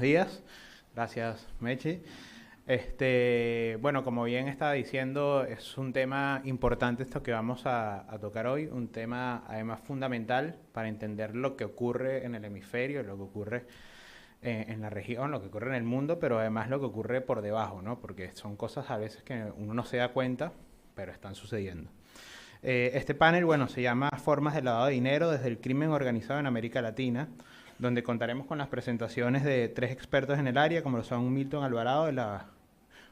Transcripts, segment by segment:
buenos días. Gracias, Mechi. Bueno, como bien estaba diciendo, es un tema importante esto que vamos a tocar hoy, un tema además fundamental para entender lo que ocurre en el hemisferio, lo que ocurre en la región, lo que ocurre en el mundo, pero además lo que ocurre por debajo, ¿no? Porque son cosas a veces que uno no se da cuenta, pero están sucediendo. Este panel, bueno, se llama Formas de lavado de dinero desde el crimen organizado en América Latina, donde contaremos con las presentaciones de tres expertos en el área, como lo son Milton Alvarado de la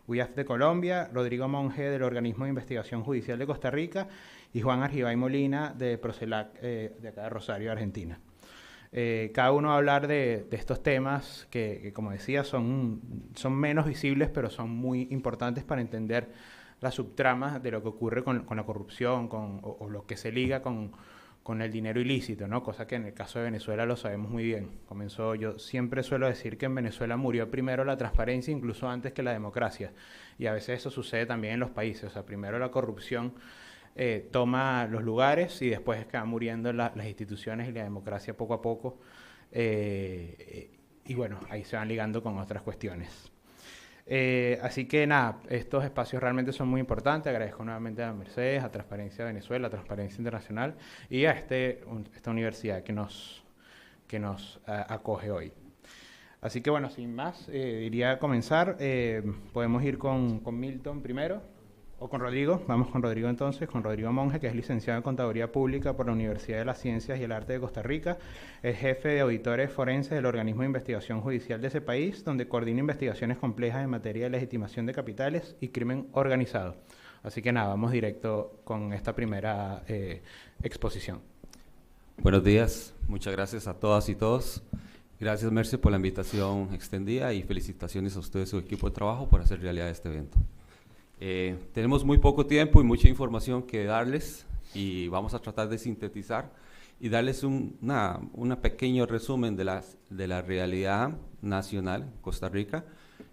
UIAF de Colombia, Rodrigo Monge del Organismo de Investigación Judicial de Costa Rica y Juan Argibay Molina de Procelac de acá de Rosario, Argentina. Cada uno va a hablar de estos temas que, como decía, son menos visibles, pero son muy importantes para entender las subtramas de lo que ocurre con la corrupción o lo que se liga con el dinero ilícito, ¿no? Cosa que en el caso de Venezuela lo sabemos muy bien. Yo siempre suelo decir que en Venezuela murió primero la transparencia incluso antes que la democracia. Y a veces eso sucede también en los países. O sea, primero la corrupción toma los lugares y después es que van muriendo las instituciones y la democracia poco a poco. Y bueno, ahí se van ligando con otras cuestiones. Así que nada, estos espacios realmente son muy importantes. Agradezco nuevamente a Mercedes, a Transparencia Venezuela, a Transparencia Internacional y a esta universidad que nos acoge hoy. Así que bueno, sin más, diría comenzar. Podemos ir con Milton primero, o con Rodrigo. Vamos con Rodrigo entonces, con Rodrigo Monge, que es licenciado en Contaduría Pública por la Universidad de las Ciencias y el Arte de Costa Rica. Es jefe de auditores forenses del organismo de investigación judicial de ese país, donde coordina investigaciones complejas en materia de legitimación de capitales y crimen organizado. Así que nada, vamos directo con esta primera exposición. Buenos días, muchas gracias a todas y todos. Gracias, Merce, por la invitación extendida y felicitaciones a ustedes y su equipo de trabajo por hacer realidad este evento. Tenemos muy poco tiempo y mucha información que darles y vamos a tratar de sintetizar y darles un pequeño resumen de la realidad nacional en Costa Rica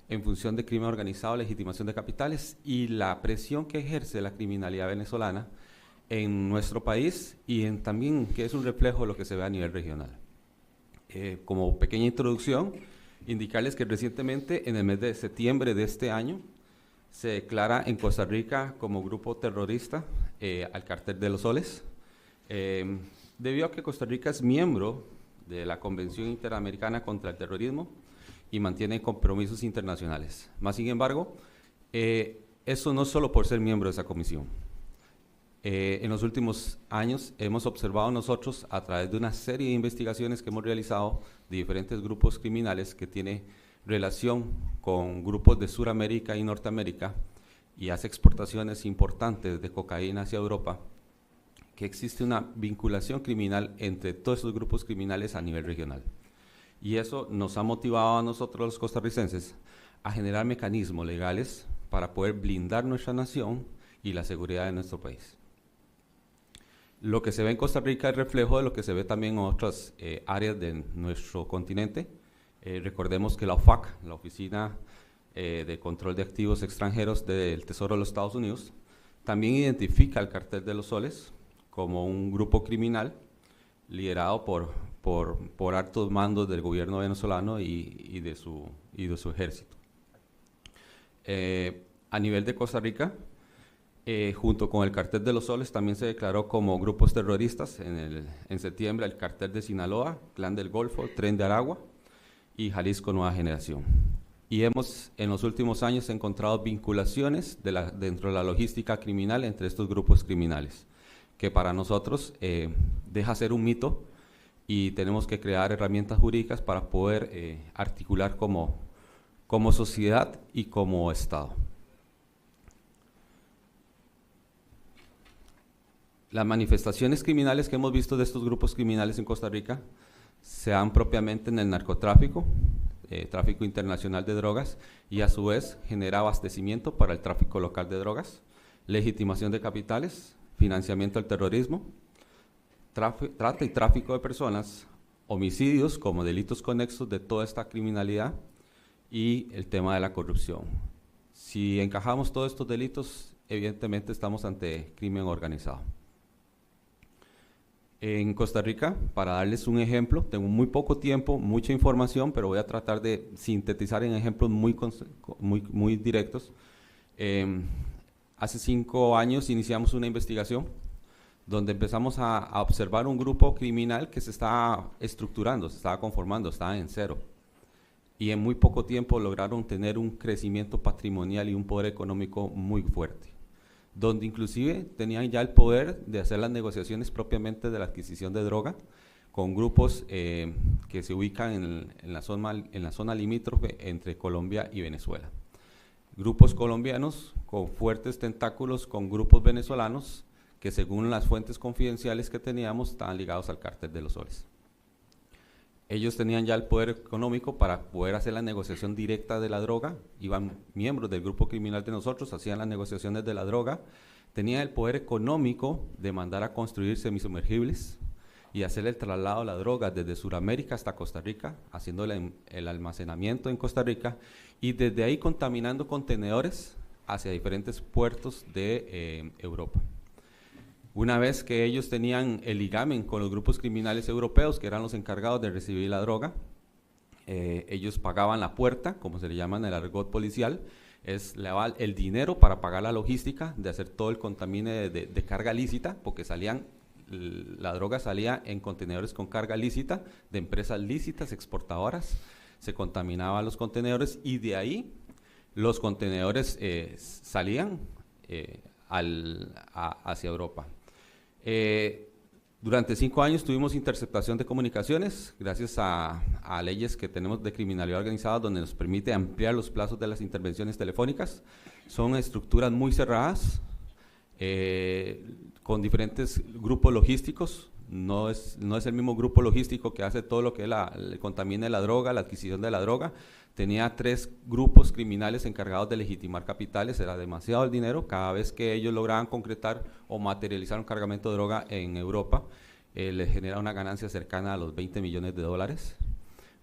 en función de crimen organizado, legitimación de capitales y la presión que ejerce la criminalidad venezolana en nuestro país y también que es un reflejo de lo que se ve a nivel regional. Como pequeña introducción, indicarles que recientemente, en el mes de septiembre de este año, se declara en Costa Rica como grupo terrorista al Cártel de los Soles, debido a que Costa Rica es miembro de la Convención Interamericana contra el Terrorismo y mantiene compromisos internacionales. Más sin embargo, eso no es solo por ser miembro de esa comisión. En los últimos años hemos observado nosotros, a través de una serie de investigaciones que hemos realizado de diferentes grupos criminales que tienen relación con grupos de Suramérica y Norteamérica y hace exportaciones importantes de cocaína hacia Europa, que existe una vinculación criminal entre todos esos grupos criminales a nivel regional. Y eso nos ha motivado a nosotros los costarricenses a generar mecanismos legales para poder blindar nuestra nación y la seguridad de nuestro país. Lo que se ve en Costa Rica es reflejo de lo que se ve también en otras áreas de nuestro continente. Recordemos que la OFAC, la Oficina de Control de Activos Extranjeros del Tesoro de los Estados Unidos, también identifica al Cártel de los Soles como un grupo criminal liderado por altos mandos del gobierno venezolano y de su ejército. A nivel de Costa Rica, junto con el Cártel de los Soles, también se declaró como grupos terroristas en septiembre el Cártel de Sinaloa, Clan del Golfo, Tren de Aragua y Jalisco Nueva Generación. Y hemos en los últimos años encontrado vinculaciones dentro de la logística criminal entre estos grupos criminales, que para nosotros deja ser un mito y tenemos que crear herramientas jurídicas para poder articular como sociedad y como Estado. Las manifestaciones criminales que hemos visto de estos grupos criminales en Costa Rica se dan propiamente en el narcotráfico, tráfico internacional de drogas y a su vez genera abastecimiento para el tráfico local de drogas, legitimación de capitales, financiamiento del terrorismo, trata y tráfico de personas, homicidios como delitos conexos de toda esta criminalidad y el tema de la corrupción. Si encajamos todos estos delitos, evidentemente estamos ante crimen organizado. En Costa Rica, para darles un ejemplo, tengo muy poco tiempo, mucha información, pero voy a tratar de sintetizar en ejemplos muy directos. Hace 5 años iniciamos una investigación donde empezamos a observar un grupo criminal que se estaba estructurando, se estaba conformando, estaba en cero. Y en muy poco tiempo lograron tener un crecimiento patrimonial y un poder económico muy fuerte, donde inclusive tenían ya el poder de hacer las negociaciones propiamente de la adquisición de droga con grupos que se ubican en la zona limítrofe entre Colombia y Venezuela. Grupos colombianos con fuertes tentáculos con grupos venezolanos que, según las fuentes confidenciales que teníamos, estaban ligados al cártel de los soles. Ellos tenían ya el poder económico para poder hacer la negociación directa de la droga. Iban miembros del grupo criminal de nosotros, hacían las negociaciones de la droga. Tenían el poder económico de mandar a construir semisumergibles y hacer el traslado de la droga desde Sudamérica hasta Costa Rica, haciendo el almacenamiento en Costa Rica y desde ahí contaminando contenedores hacia diferentes puertos de Europa. Una vez que ellos tenían el ligamen con los grupos criminales europeos, que eran los encargados de recibir la droga, ellos pagaban la puerta, como se le llama en el argot policial, es el dinero para pagar la logística de hacer todo el contamine de carga lícita, porque la droga salía en contenedores con carga lícita, de empresas lícitas, exportadoras, se contaminaban los contenedores y de ahí los contenedores salían hacia Europa. Durante 5 años tuvimos interceptación de comunicaciones, gracias a leyes que tenemos de criminalidad organizada, donde nos permite ampliar los plazos de las intervenciones telefónicas. Son estructuras muy cerradas, con diferentes grupos logísticos. No es el mismo grupo logístico que hace todo lo que contamina la droga, la adquisición de la droga. Tenía 3 grupos criminales encargados de legitimar capitales, era demasiado el dinero. Cada vez que ellos lograban concretar o materializar un cargamento de droga en Europa, les genera una ganancia cercana a los 20 millones de dólares,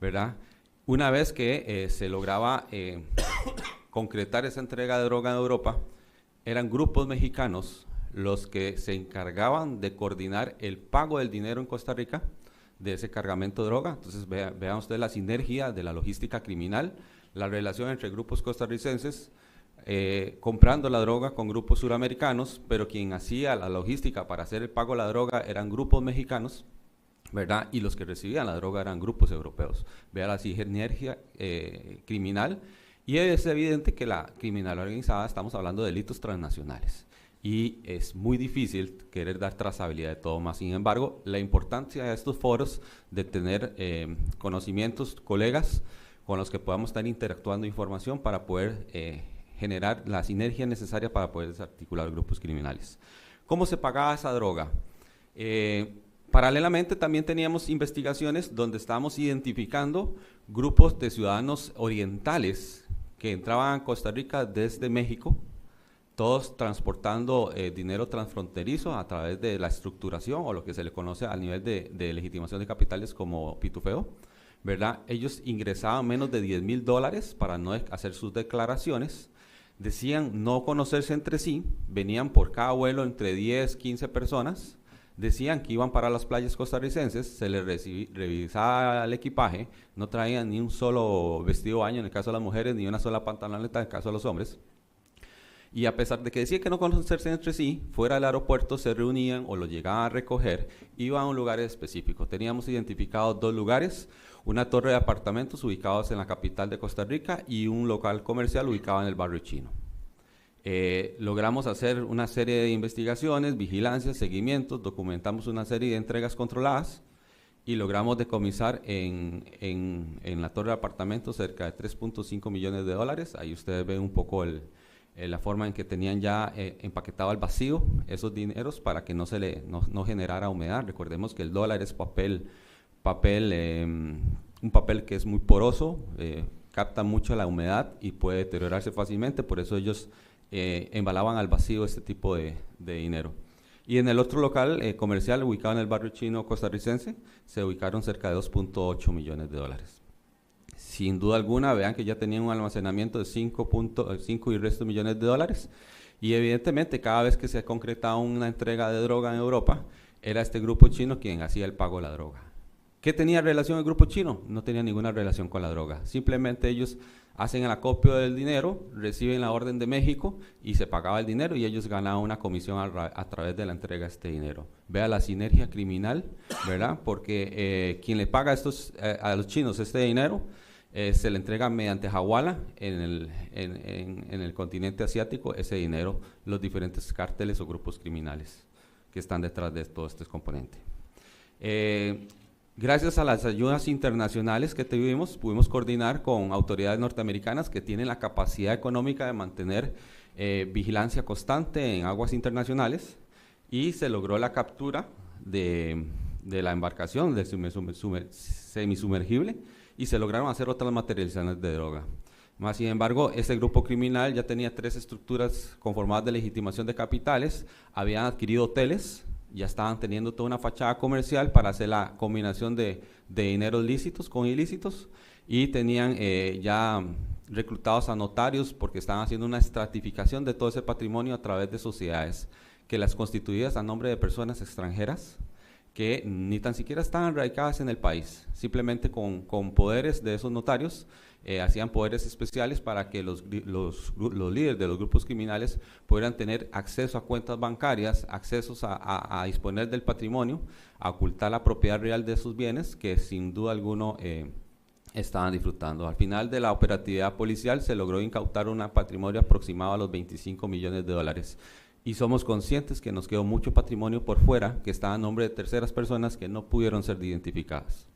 ¿verdad? Una vez que se lograba concretar esa entrega de droga en Europa, eran grupos mexicanos los que se encargaban de coordinar el pago del dinero en Costa Rica de ese cargamento de droga. Entonces vean ustedes la sinergia de la logística criminal, la relación entre grupos costarricenses comprando la droga con grupos suramericanos, pero quien hacía la logística para hacer el pago de la droga eran grupos mexicanos, ¿verdad? Y los que recibían la droga eran grupos europeos. Vea la sinergia criminal, y es evidente que la criminalidad organizada, estamos hablando de delitos transnacionales. Y es muy difícil querer dar trazabilidad de todo más. Sin embargo, la importancia de estos foros, de tener conocimientos, colegas con los que podamos estar interactuando información para poder generar la sinergia necesaria para poder desarticular grupos criminales. ¿Cómo se pagaba esa droga? Paralelamente también teníamos investigaciones donde estábamos identificando grupos de ciudadanos orientales que entraban a Costa Rica desde México, todos transportando dinero transfronterizo a través de la estructuración o lo que se le conoce al nivel de legitimación de capitales como pitufeo, ¿verdad? Ellos ingresaban menos de $10,000 para no hacer sus declaraciones, decían no conocerse entre sí, venían por cada vuelo entre 10, 15 personas, decían que iban para las playas costarricenses, se les revisaba el equipaje, no traían ni un solo vestido de baño en el caso de las mujeres, ni una sola pantaloneta en el caso de los hombres. Y a pesar de que decían que no conocerse entre sí, fuera del aeropuerto se reunían o lo llegaban a recoger, iban a un lugar específico. Teníamos identificados 2 lugares, una torre de apartamentos ubicados en la capital de Costa Rica y un local comercial ubicado en el barrio chino. Logramos hacer una serie de investigaciones, vigilancias, seguimientos, documentamos una serie de entregas controladas y logramos decomisar en la torre de apartamentos cerca de $3.5 millones. Ahí ustedes ven un poco la forma en que tenían ya empaquetado al vacío esos dineros para que no generara humedad. Recordemos que el dólar es un papel que es muy poroso, capta mucho la humedad y puede deteriorarse fácilmente, por eso ellos embalaban al vacío este tipo de dinero. Y en el otro local comercial ubicado en el barrio chino costarricense se ubicaron cerca de $2.8 millones. Sin duda alguna, vean que ya tenían un almacenamiento de 5 y resto millones de dólares, y evidentemente cada vez que se concretaba una entrega de droga en Europa, era este grupo chino quien hacía el pago de la droga. ¿Qué tenía relación el grupo chino? No tenía ninguna relación con la droga. Simplemente ellos hacen el acopio del dinero, reciben la orden de México y se pagaba el dinero y ellos ganaban una comisión a través de la entrega de este dinero. Vea la sinergia criminal, ¿verdad? Porque quien le paga a los chinos este dinero se le entrega mediante hawala en el continente asiático ese dinero, los diferentes cárteles o grupos criminales que están detrás de todo este componente. Gracias a las ayudas internacionales que tuvimos, pudimos coordinar con autoridades norteamericanas que tienen la capacidad económica de mantener vigilancia constante en aguas internacionales y se logró la captura de la embarcación del semisumergible y se lograron hacer otras materializaciones de droga. Más sin embargo, este grupo criminal ya tenía 3 estructuras conformadas de legitimación de capitales, habían adquirido hoteles, ya estaban teniendo toda una fachada comercial para hacer la combinación de dineros lícitos con ilícitos y tenían ya reclutados a notarios porque estaban haciendo una estratificación de todo ese patrimonio a través de sociedades que las constituían a nombre de personas extranjeras que ni tan siquiera estaban radicadas en el país, simplemente con poderes de esos notarios hacían poderes especiales para que los líderes de los grupos criminales pudieran tener acceso a cuentas bancarias, accesos a disponer del patrimonio, a ocultar la propiedad real de esos bienes que sin duda alguno estaban disfrutando. Al final de la operatividad policial se logró incautar un patrimonio aproximado a los 25 millones de dólares. Y somos conscientes que nos quedó mucho patrimonio por fuera que está a nombre de terceras personas que no pudieron ser identificadas.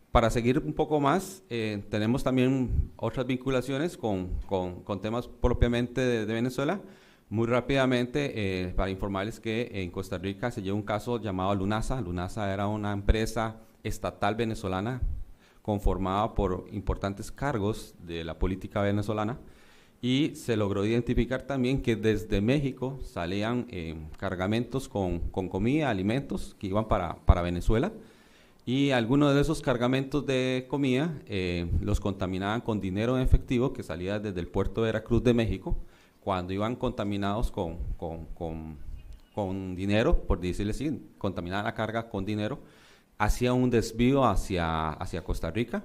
Para seguir un poco más, tenemos también otras vinculaciones con temas propiamente de Venezuela. Muy rápidamente, para informarles que en Costa Rica se llevó un caso llamado Lunasa. Lunasa era una empresa estatal venezolana conformada por importantes cargos de la política venezolana y se logró identificar también que desde México salían cargamentos con comida, alimentos que iban para Venezuela. Y algunos de esos cargamentos de comida los contaminaban con dinero en efectivo que salía desde el puerto de Veracruz de México. Cuando iban contaminados con dinero, por decirle así, contaminaban la carga con dinero, hacía un desvío hacia Costa Rica.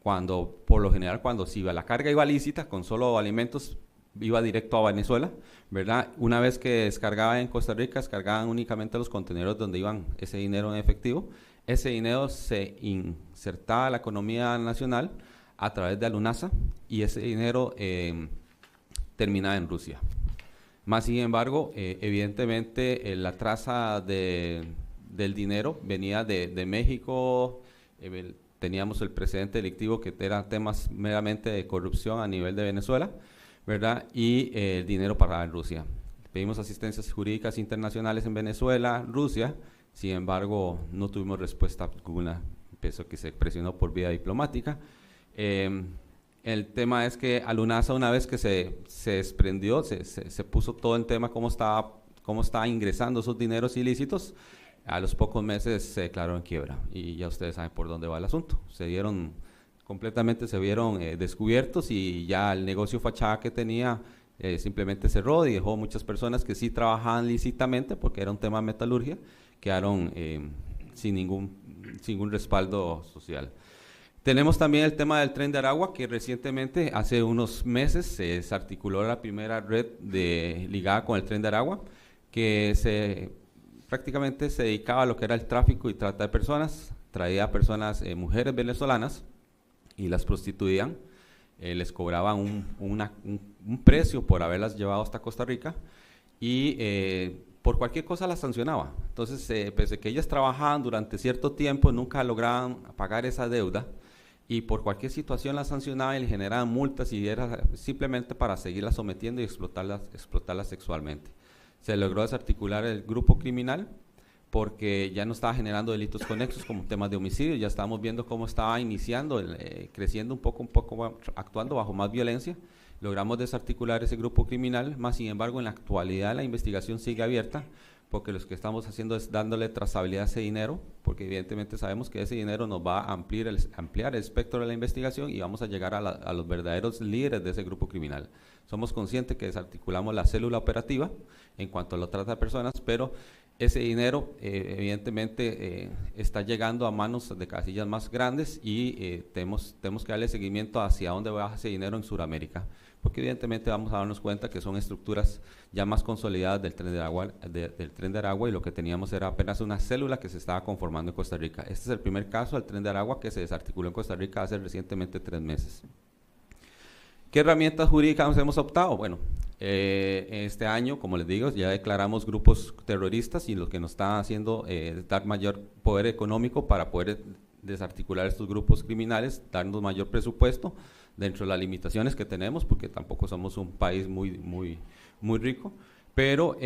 Por lo general, cuando la carga iba lícita, con solo alimentos, iba directo a Venezuela, ¿verdad? Una vez que descargaban en Costa Rica, descargaban únicamente los contenedores donde iban ese dinero en efectivo. Ese dinero se insertaba a la economía nacional a través de Lunasa y ese dinero terminaba en Rusia. Más sin embargo, evidentemente la traza del dinero venía de México. Teníamos el precedente delictivo que era temas meramente de corrupción a nivel de Venezuela, ¿verdad? Y el dinero para Rusia. Pedimos asistencias jurídicas internacionales en Venezuela, Rusia. Sin embargo, no tuvimos respuesta alguna, pienso que se presionó por vía diplomática. El tema es que a Lunasa, una vez que se desprendió, se puso todo el tema cómo estaba ingresando esos dineros ilícitos, a los pocos meses se declaró en quiebra y ya ustedes saben por dónde va el asunto. Se vieron descubiertos y ya el negocio fachada que tenía simplemente cerró y dejó muchas personas que sí trabajaban lícitamente porque era un tema de metalurgia, quedaron sin ningún respaldo social. Tenemos también el tema del Tren de Aragua, que recientemente, hace unos meses, se desarticuló la primera red ligada con el Tren de Aragua, que prácticamente se dedicaba a lo que era el tráfico y trata de personas, traía a personas, mujeres venezolanas, y las prostituían, les cobraban un precio por haberlas llevado hasta Costa Rica, y por cualquier cosa las sancionaba. Entonces, pese a que ellas trabajaban durante cierto tiempo, nunca lograban pagar esa deuda, y por cualquier situación las sancionaban y le generaban multas, y era simplemente para seguirlas sometiendo y explotarlas sexualmente. Se logró desarticular el grupo criminal porque ya no estaba generando delitos conexos como temas de homicidio, ya estábamos viendo cómo estaba iniciando, creciendo un poco, actuando bajo más violencia. Logramos desarticular ese grupo criminal, más sin embargo en la actualidad la investigación sigue abierta porque lo que estamos haciendo es dándole trazabilidad a ese dinero, porque evidentemente sabemos que ese dinero nos va a ampliar el espectro de la investigación y vamos a llegar a los verdaderos líderes de ese grupo criminal. Somos conscientes que desarticulamos la célula operativa en cuanto a la trata de personas, pero ese dinero evidentemente está llegando a manos de casillas más grandes y tenemos que darle seguimiento hacia dónde va ese dinero en Sudamérica, porque evidentemente vamos a darnos cuenta que son estructuras ya más consolidadas del Tren de Aragua, y lo que teníamos era apenas una célula que se estaba conformando en Costa Rica. Este es el primer caso del Tren de Aragua que se desarticuló en Costa Rica hace recientemente 3 meses. ¿Qué herramientas jurídicas hemos optado? Bueno, este año, como les digo, ya declaramos grupos terroristas, y lo que nos está haciendo es dar mayor poder económico para poder desarticular estos grupos criminales, darnos mayor presupuesto dentro de las limitaciones que tenemos, porque tampoco somos un país muy rico, pero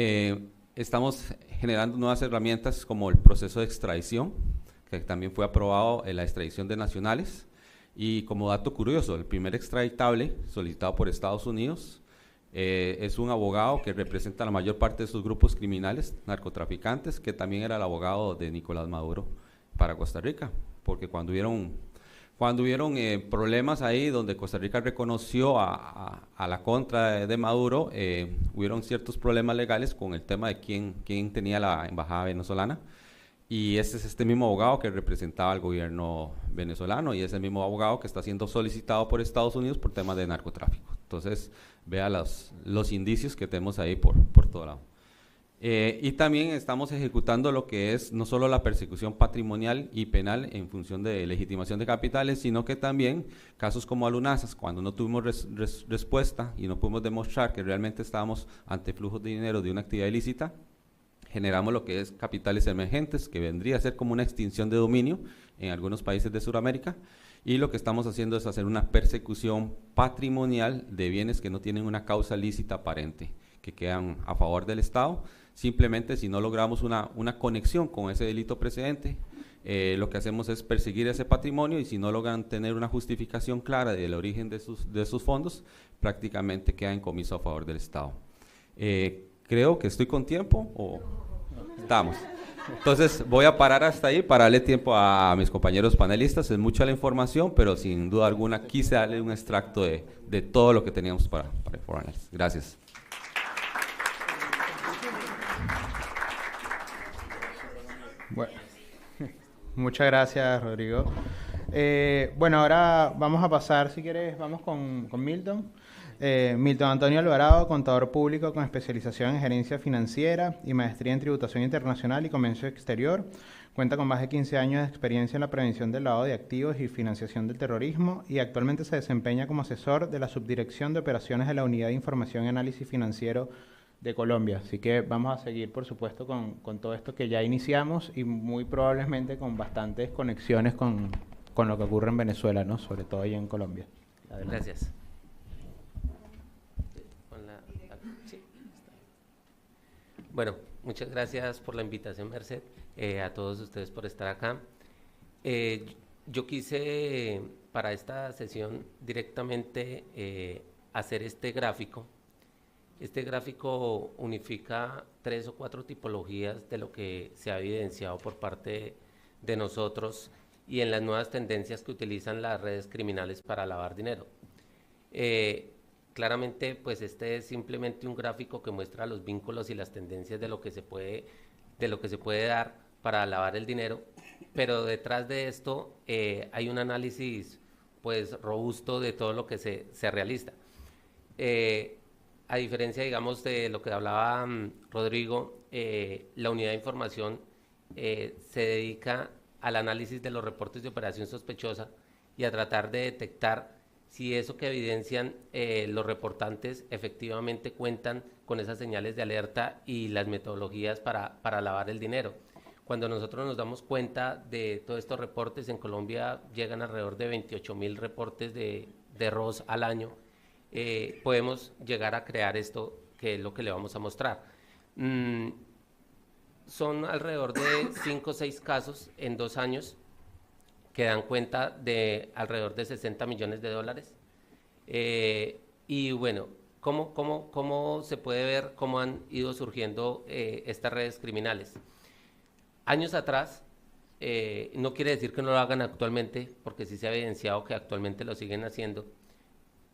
estamos generando nuevas herramientas como el proceso de extradición, que también fue aprobado en la extradición de nacionales. Y como dato curioso, el primer extraditable solicitado por Estados Unidos es un abogado que representa la mayor parte de esos grupos criminales, narcotraficantes, que también era el abogado de Nicolás Maduro para Costa Rica, porque cuando hubieron problemas ahí donde Costa Rica reconoció a la contra de Maduro, hubieron ciertos problemas legales con el tema de quién tenía la embajada venezolana. Y ese es este mismo abogado que representaba al gobierno venezolano, y es el mismo abogado que está siendo solicitado por Estados Unidos por temas de narcotráfico. Entonces, vea los indicios que tenemos ahí por todo lado. Y también estamos ejecutando lo que es no solo la persecución patrimonial y penal en función de legitimación de capitales, sino que también casos como Alunazas, cuando no tuvimos respuesta y no pudimos demostrar que realmente estábamos ante flujos de dinero de una actividad ilícita, generamos lo que es capitales emergentes, que vendría a ser como una extinción de dominio en algunos países de Sudamérica, y lo que estamos haciendo es hacer una persecución patrimonial de bienes que no tienen una causa lícita aparente, que quedan a favor del Estado. Simplemente, si no logramos una conexión con ese delito precedente, lo que hacemos es perseguir ese patrimonio, y si no logran tener una justificación clara del origen de sus fondos, prácticamente queda en comiso a favor del Estado. Creo que estoy con tiempo, ¿o estamos? Entonces voy a parar hasta ahí para darle tiempo a mis compañeros panelistas. Es mucha la información, pero sin duda alguna quise darle un extracto de todo lo que teníamos para informarles. Gracias. Bueno, muchas gracias, Rodrigo. Bueno, ahora vamos a pasar, si quieres, vamos con Milton. Milton Antonio Alvarado, contador público con especialización en gerencia financiera y maestría en tributación internacional y comercio exterior. Cuenta con más de 15 años de experiencia en la prevención del lavado de activos y financiación del terrorismo, y actualmente se desempeña como asesor de la Subdirección de Operaciones de la Unidad de Información y Análisis Financiero de Colombia. Así que vamos a seguir, por supuesto, con todo esto que ya iniciamos, y muy probablemente con bastantes conexiones con lo que ocurre en Venezuela, ¿no? Sobre todo ahí en Colombia. Adelante. Gracias. Bueno, muchas gracias por la invitación, Merced, a todos ustedes por estar acá. Yo quise para esta sesión directamente hacer este gráfico. Este gráfico unifica 3 o 4 tipologías de lo que se ha evidenciado por parte de nosotros y en las nuevas tendencias que utilizan las redes criminales para lavar dinero. Claramente, pues este es simplemente un gráfico que muestra los vínculos y las tendencias de lo que se puede dar para lavar el dinero, pero detrás de esto hay un análisis pues robusto de todo lo que se realiza. A diferencia, digamos, de lo que hablaba Rodrigo, la unidad de información se dedica al análisis de los reportes de operación sospechosa y a tratar de detectar si eso que evidencian los reportantes efectivamente cuentan con esas señales de alerta y las metodologías para lavar el dinero. Cuando nosotros nos damos cuenta de todos estos reportes, en Colombia llegan alrededor de 28.000 reportes de ROS al año, podemos llegar a crear esto, que es lo que le vamos a mostrar. Son alrededor de 5 o 6 casos en 2 años que dan cuenta de alrededor de $60 millones. Y bueno, ¿Cómo se puede ver cómo han ido surgiendo estas redes criminales? Años atrás, no quiere decir que no lo hagan actualmente, porque sí se ha evidenciado que actualmente lo siguen haciendo,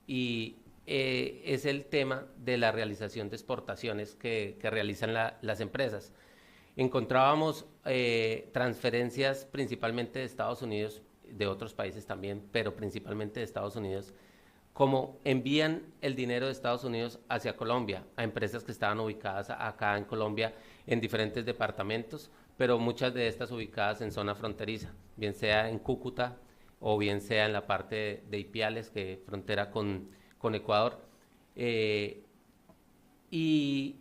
y es el tema de la realización de exportaciones que realizan las empresas. Encontrábamos transferencias principalmente de Estados Unidos, de otros países también, pero principalmente de Estados Unidos, como envían el dinero de Estados Unidos hacia Colombia, a empresas que estaban ubicadas acá en Colombia en diferentes departamentos, pero muchas de estas ubicadas en zona fronteriza, bien sea en Cúcuta o bien sea en la parte de Ipiales, que frontera con Ecuador. Y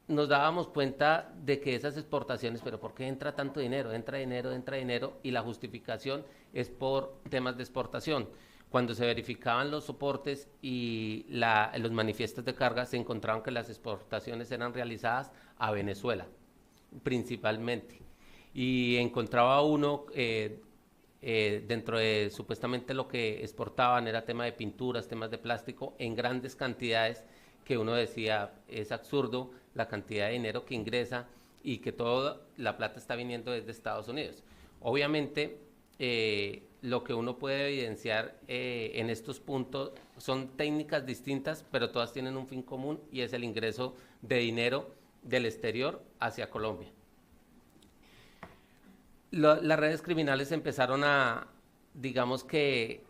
nos dábamos cuenta de que esas exportaciones, pero ¿por qué entra tanto dinero? Entra dinero, y la justificación es por temas de exportación. Cuando se verificaban los soportes y los manifiestos de carga, se encontraban que las exportaciones eran realizadas a Venezuela, principalmente. Y encontraba uno, dentro de supuestamente lo que exportaban era tema de pinturas, temas de plástico, en grandes cantidades, que uno decía, es absurdo la cantidad de dinero que ingresa y que toda la plata está viniendo desde Estados Unidos. Obviamente, lo que uno puede evidenciar en estos puntos son técnicas distintas, pero todas tienen un fin común, y es el ingreso de dinero del exterior hacia Colombia. Las redes criminales empezaron a, digamos que,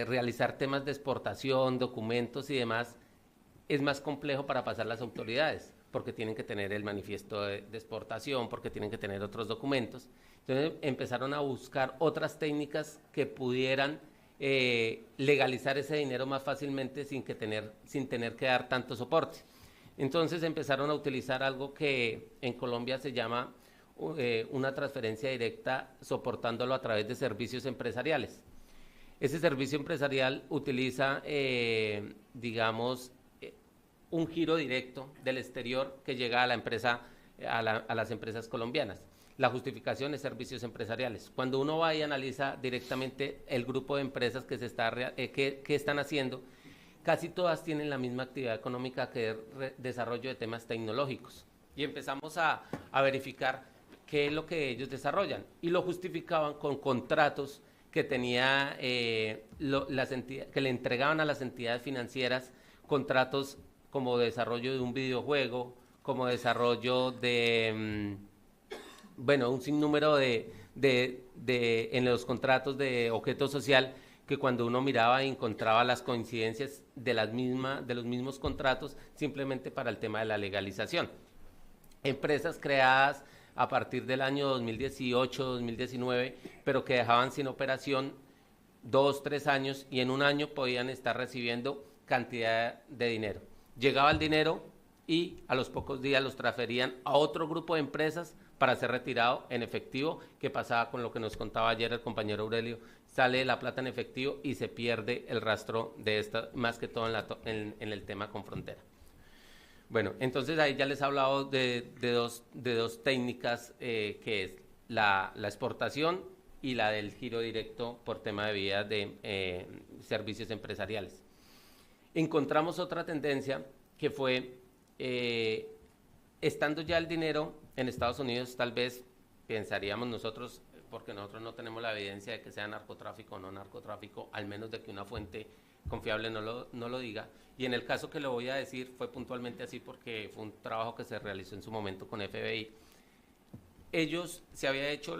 realizar temas de exportación, documentos y demás. Es más complejo para pasar las autoridades, porque tienen que tener el manifiesto de exportación, porque tienen que tener otros documentos. Entonces empezaron a buscar otras técnicas que pudieran legalizar ese dinero más fácilmente sin tener que dar tanto soporte. Entonces empezaron a utilizar algo que en Colombia se llama una transferencia directa, soportándolo a través de servicios empresariales. Ese servicio empresarial utiliza, digamos, un giro directo del exterior que llega a la empresa, a las empresas colombianas. La justificación es servicios empresariales. Cuando uno va y analiza directamente el grupo de empresas que están haciendo, casi todas tienen la misma actividad económica, que es desarrollo de temas tecnológicos. Y empezamos a verificar qué es lo que ellos desarrollan, y lo justificaban con contratos que tenía que le entregaban a las entidades financieras, contratos como desarrollo de un videojuego, como desarrollo de, un sinnúmero en los contratos de objeto social, que cuando uno miraba encontraba las coincidencias de los mismos contratos, simplemente para el tema de la legalización. Empresas creadas a partir del año 2018, 2019, pero que dejaban sin operación 2, 3 años, y en un año podían estar recibiendo cantidad de dinero. Llegaba el dinero y a los pocos días los transferían a otro grupo de empresas para ser retirado en efectivo, que pasaba con lo que nos contaba ayer el compañero Aurelio. Sale la plata en efectivo y se pierde el rastro de esta, más que todo en el tema con frontera. Bueno, entonces ahí ya les he hablado de dos técnicas, que es la exportación y la del giro directo por tema de vías de servicios empresariales. Encontramos otra tendencia que fue, estando ya el dinero en Estados Unidos, tal vez pensaríamos nosotros, porque nosotros no tenemos la evidencia de que sea narcotráfico o no narcotráfico, al menos de que una fuente confiable no lo diga, y en el caso que lo voy a decir fue puntualmente así, porque fue un trabajo que se realizó en su momento con FBI. Ellos se había hecho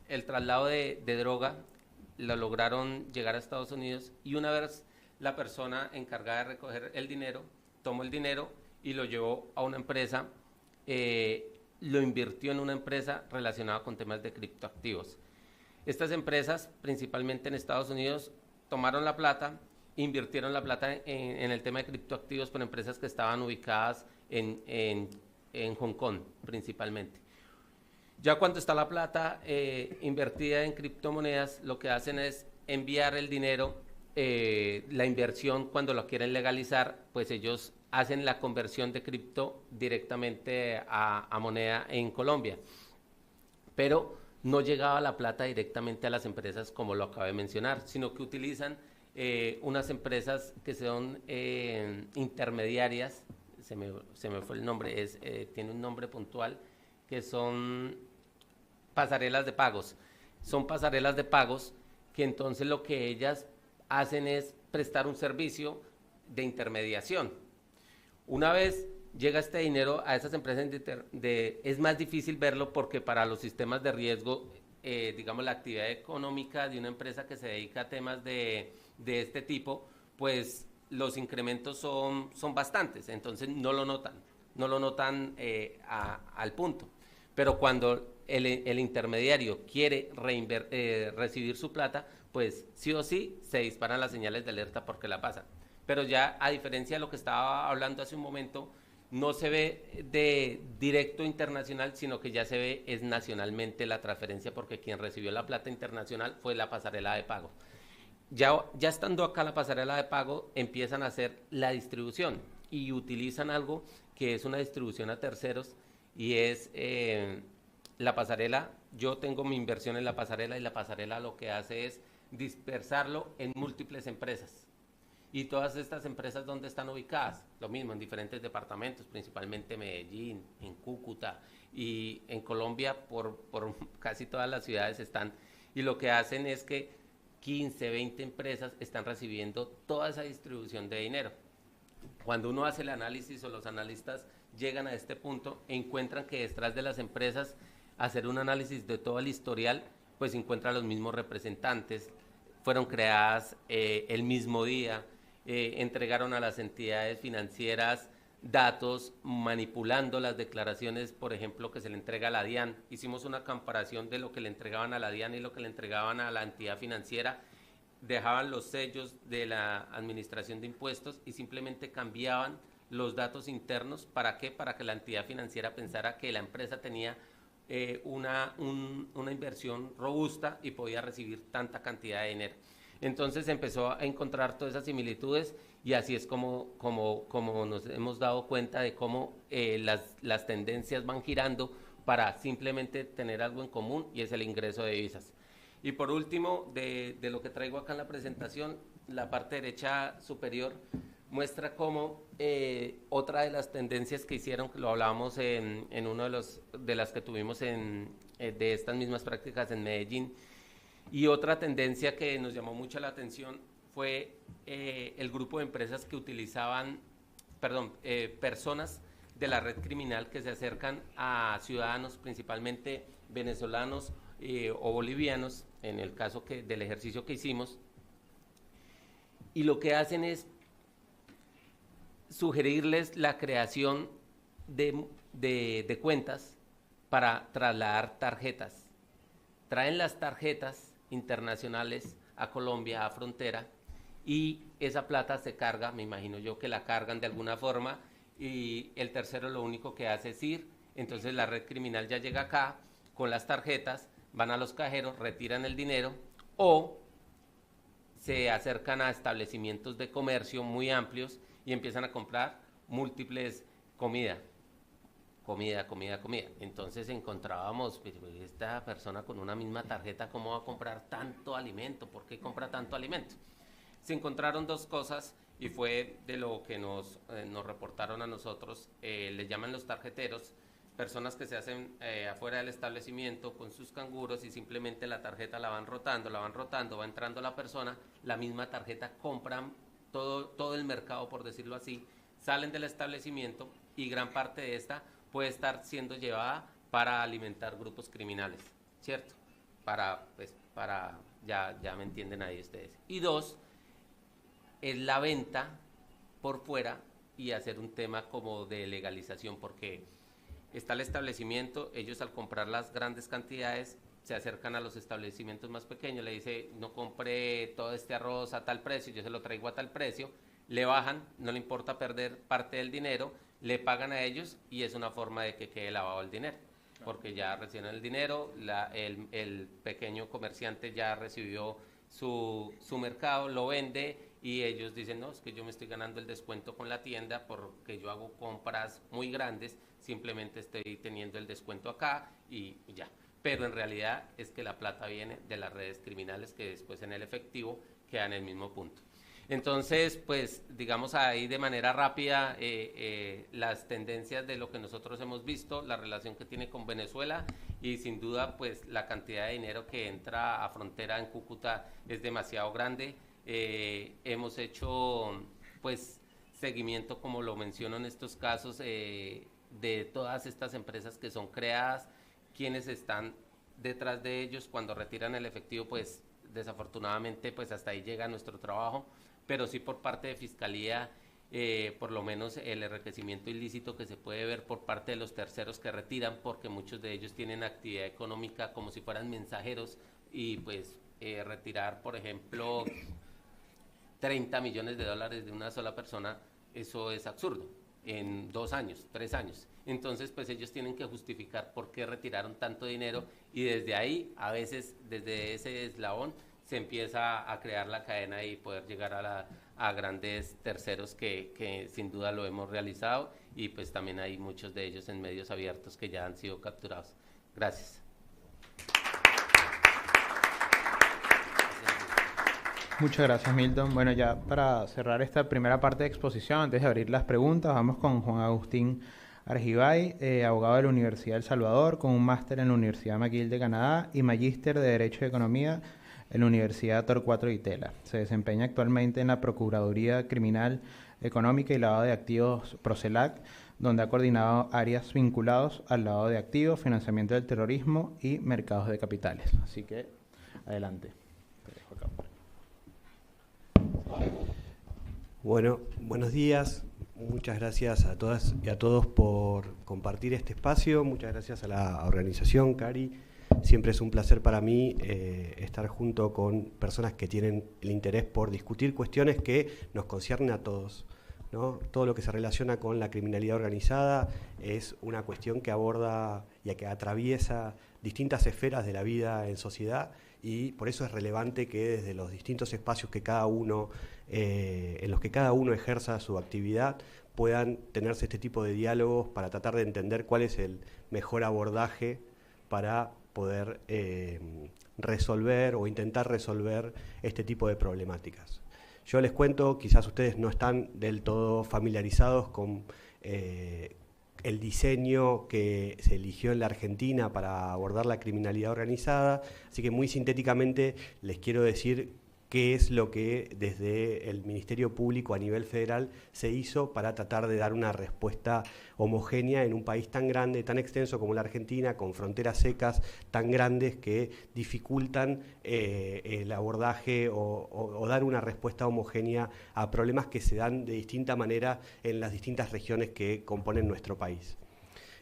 el traslado de droga, lo lograron llegar a Estados Unidos, y una vez la persona encargada de recoger el dinero tomó el dinero y lo llevó a una empresa, lo invirtió en una empresa relacionada con temas de criptoactivos. Estas empresas, principalmente en Estados Unidos, tomaron la plata, invirtieron la plata en el tema de criptoactivos por empresas que estaban ubicadas en Hong Kong, principalmente. Ya cuando está la plata invertida en criptomonedas, lo que hacen es enviar el dinero, la inversión. Cuando lo quieren legalizar, pues ellos hacen la conversión de cripto directamente a moneda en Colombia, pero no llegaba la plata directamente a las empresas, como lo acabo de mencionar, sino que utilizan unas empresas que son intermediarias, se me fue el nombre, tiene un nombre puntual, que son pasarelas de pagos. Son pasarelas de pagos que entonces lo que ellas hacen es prestar un servicio de intermediación. Una vez llega este dinero a esas empresas es más difícil verlo porque para los sistemas de riesgo, digamos, la actividad económica de una empresa que se dedica a temas de este tipo, pues los incrementos son bastantes, entonces no lo notan al punto. Pero cuando el intermediario quiere recibir su plata, pues sí o sí se disparan las señales de alerta porque la pasan. Pero ya, a diferencia de lo que estaba hablando hace un momento, no se ve de directo internacional, sino que ya se ve es nacionalmente la transferencia, porque quien recibió la plata internacional fue la pasarela de pago. Ya estando acá la pasarela de pago, empiezan a hacer la distribución y utilizan algo que es una distribución a terceros, y es la pasarela. Yo tengo mi inversión en la pasarela, y la pasarela lo que hace es dispersarlo en múltiples empresas. Y todas estas empresas, ¿dónde están ubicadas? Lo mismo, en diferentes departamentos, principalmente Medellín, en Cúcuta, y en Colombia por casi todas las ciudades están. Y lo que hacen es que 15, 20 empresas están recibiendo toda esa distribución de dinero. Cuando uno hace el análisis, o los analistas llegan a este punto, encuentran que detrás de las empresas, hacer un análisis de todo el historial, pues encuentran los mismos representantes, fueron creadas el mismo día, entregaron a las entidades financieras datos manipulando las declaraciones, por ejemplo, que se le entrega a la DIAN. Hicimos una comparación de lo que le entregaban a la DIAN y lo que le entregaban a la entidad financiera. Dejaban los sellos de la administración de impuestos y simplemente cambiaban los datos internos. ¿Para qué? Para que la entidad financiera pensara que la empresa tenía una inversión robusta y podía recibir tanta cantidad de dinero. Entonces empezó a encontrar todas esas similitudes, y así es como nos hemos dado cuenta de cómo las tendencias van girando para simplemente tener algo en común, y es el ingreso de divisas. Y por último, de lo que traigo acá en la presentación, la parte derecha superior muestra cómo otra de las tendencias que hicieron, lo hablábamos en uno de las que tuvimos de estas mismas prácticas en Medellín, y otra tendencia que nos llamó mucho la atención fue el grupo de empresas que utilizaban, personas de la red criminal que se acercan a ciudadanos, principalmente venezolanos o bolivianos, en el caso del ejercicio que hicimos, y lo que hacen es sugerirles la creación de cuentas para trasladar tarjetas. Traen las tarjetas internacionales a Colombia, a frontera, y esa plata se carga, me imagino yo que la cargan de alguna forma, y el tercero lo único que hace es ir. Entonces la red criminal ya llega acá con las tarjetas, van a los cajeros, retiran el dinero, o se acercan a establecimientos de comercio muy amplios y empiezan a comprar múltiples comida. Entonces encontrábamos, pues, esta persona con una misma tarjeta, ¿cómo va a comprar tanto alimento? ¿Por qué compra tanto alimento? Se encontraron dos cosas, y fue de lo que nos reportaron a nosotros. Les llaman los tarjeteros, personas que se hacen afuera del establecimiento con sus canguros, y simplemente la tarjeta la van rotando, va entrando la persona, la misma tarjeta, compran todo el mercado, por decirlo así, salen del establecimiento, y gran parte de esta puede estar siendo llevada para alimentar grupos criminales, ¿cierto? Ya me entienden ahí ustedes. Y dos, es la venta por fuera, y hacer un tema como de legalización, porque está el establecimiento, ellos al comprar las grandes cantidades se acercan a los establecimientos más pequeños, le dice, no compre todo este arroz a tal precio, yo se lo traigo a tal precio, le bajan, no le importa perder parte del dinero, le pagan a ellos, y es una forma de que quede lavado el dinero, porque ya reciben el dinero, el pequeño comerciante ya recibió su mercado, lo vende, y ellos dicen, no, es que yo me estoy ganando el descuento con la tienda porque yo hago compras muy grandes, simplemente estoy teniendo el descuento acá y ya. Pero en realidad es que la plata viene de las redes criminales, que después en el efectivo queda en el mismo punto. Entonces, pues, digamos ahí de manera rápida las tendencias de lo que nosotros hemos visto, la relación que tiene con Venezuela y sin duda, pues, la cantidad de dinero que entra a frontera en Cúcuta es demasiado grande. Hemos hecho, pues, seguimiento, como lo menciono en estos casos, de todas estas empresas que son creadas, quienes están detrás de ellos cuando retiran el efectivo, pues, desafortunadamente, pues, hasta ahí llega nuestro trabajo, pero sí por parte de Fiscalía, por lo menos el enriquecimiento ilícito que se puede ver por parte de los terceros que retiran, porque muchos de ellos tienen actividad económica como si fueran mensajeros y pues retirar, por ejemplo, 30 millones de dólares de una sola persona, eso es absurdo, en 2 años, 3 años. Entonces, pues ellos tienen que justificar por qué retiraron tanto dinero y desde ahí, a veces, desde ese eslabón, se empieza a crear la cadena y poder llegar a grandes terceros que sin duda lo hemos realizado y pues también hay muchos de ellos en medios abiertos que ya han sido capturados. Gracias. Muchas gracias, Milton. Bueno, ya para cerrar esta primera parte de exposición, antes de abrir las preguntas, vamos con Juan Agustín Argibay, abogado de la Universidad de El Salvador, con un máster en la Universidad McGill de Canadá y magíster de Derecho de Economía en la Universidad Torcuato Di Tella. Se desempeña actualmente en la Procuraduría Criminal Económica y Lavado de Activos Procelac, donde ha coordinado áreas vinculadas al lavado de activos, financiamiento del terrorismo y mercados de capitales. Así que, adelante. Te dejo acá. Bueno, buenos días. Muchas gracias a todas y a todos por compartir este espacio. Muchas gracias a la organización, Cari. Siempre es un placer para mí estar junto con personas que tienen el interés por discutir cuestiones que nos conciernen a todos, ¿no? Todo lo que se relaciona con la criminalidad organizada es una cuestión que aborda y que atraviesa distintas esferas de la vida en sociedad y por eso es relevante que desde los distintos espacios que cada uno, en los que cada uno ejerza su actividad puedan tenerse este tipo de diálogos para tratar de entender cuál es el mejor abordaje para poder resolver o intentar resolver este tipo de problemáticas. Yo les cuento, quizás ustedes no están del todo familiarizados con el diseño que se eligió en la Argentina para abordar la criminalidad organizada, así que muy sintéticamente les quiero decir qué es lo que desde el Ministerio Público a nivel federal se hizo para tratar de dar una respuesta homogénea en un país tan grande, tan extenso como la Argentina, con fronteras secas tan grandes que dificultan el abordaje o dar una respuesta homogénea a problemas que se dan de distinta manera en las distintas regiones que componen nuestro país.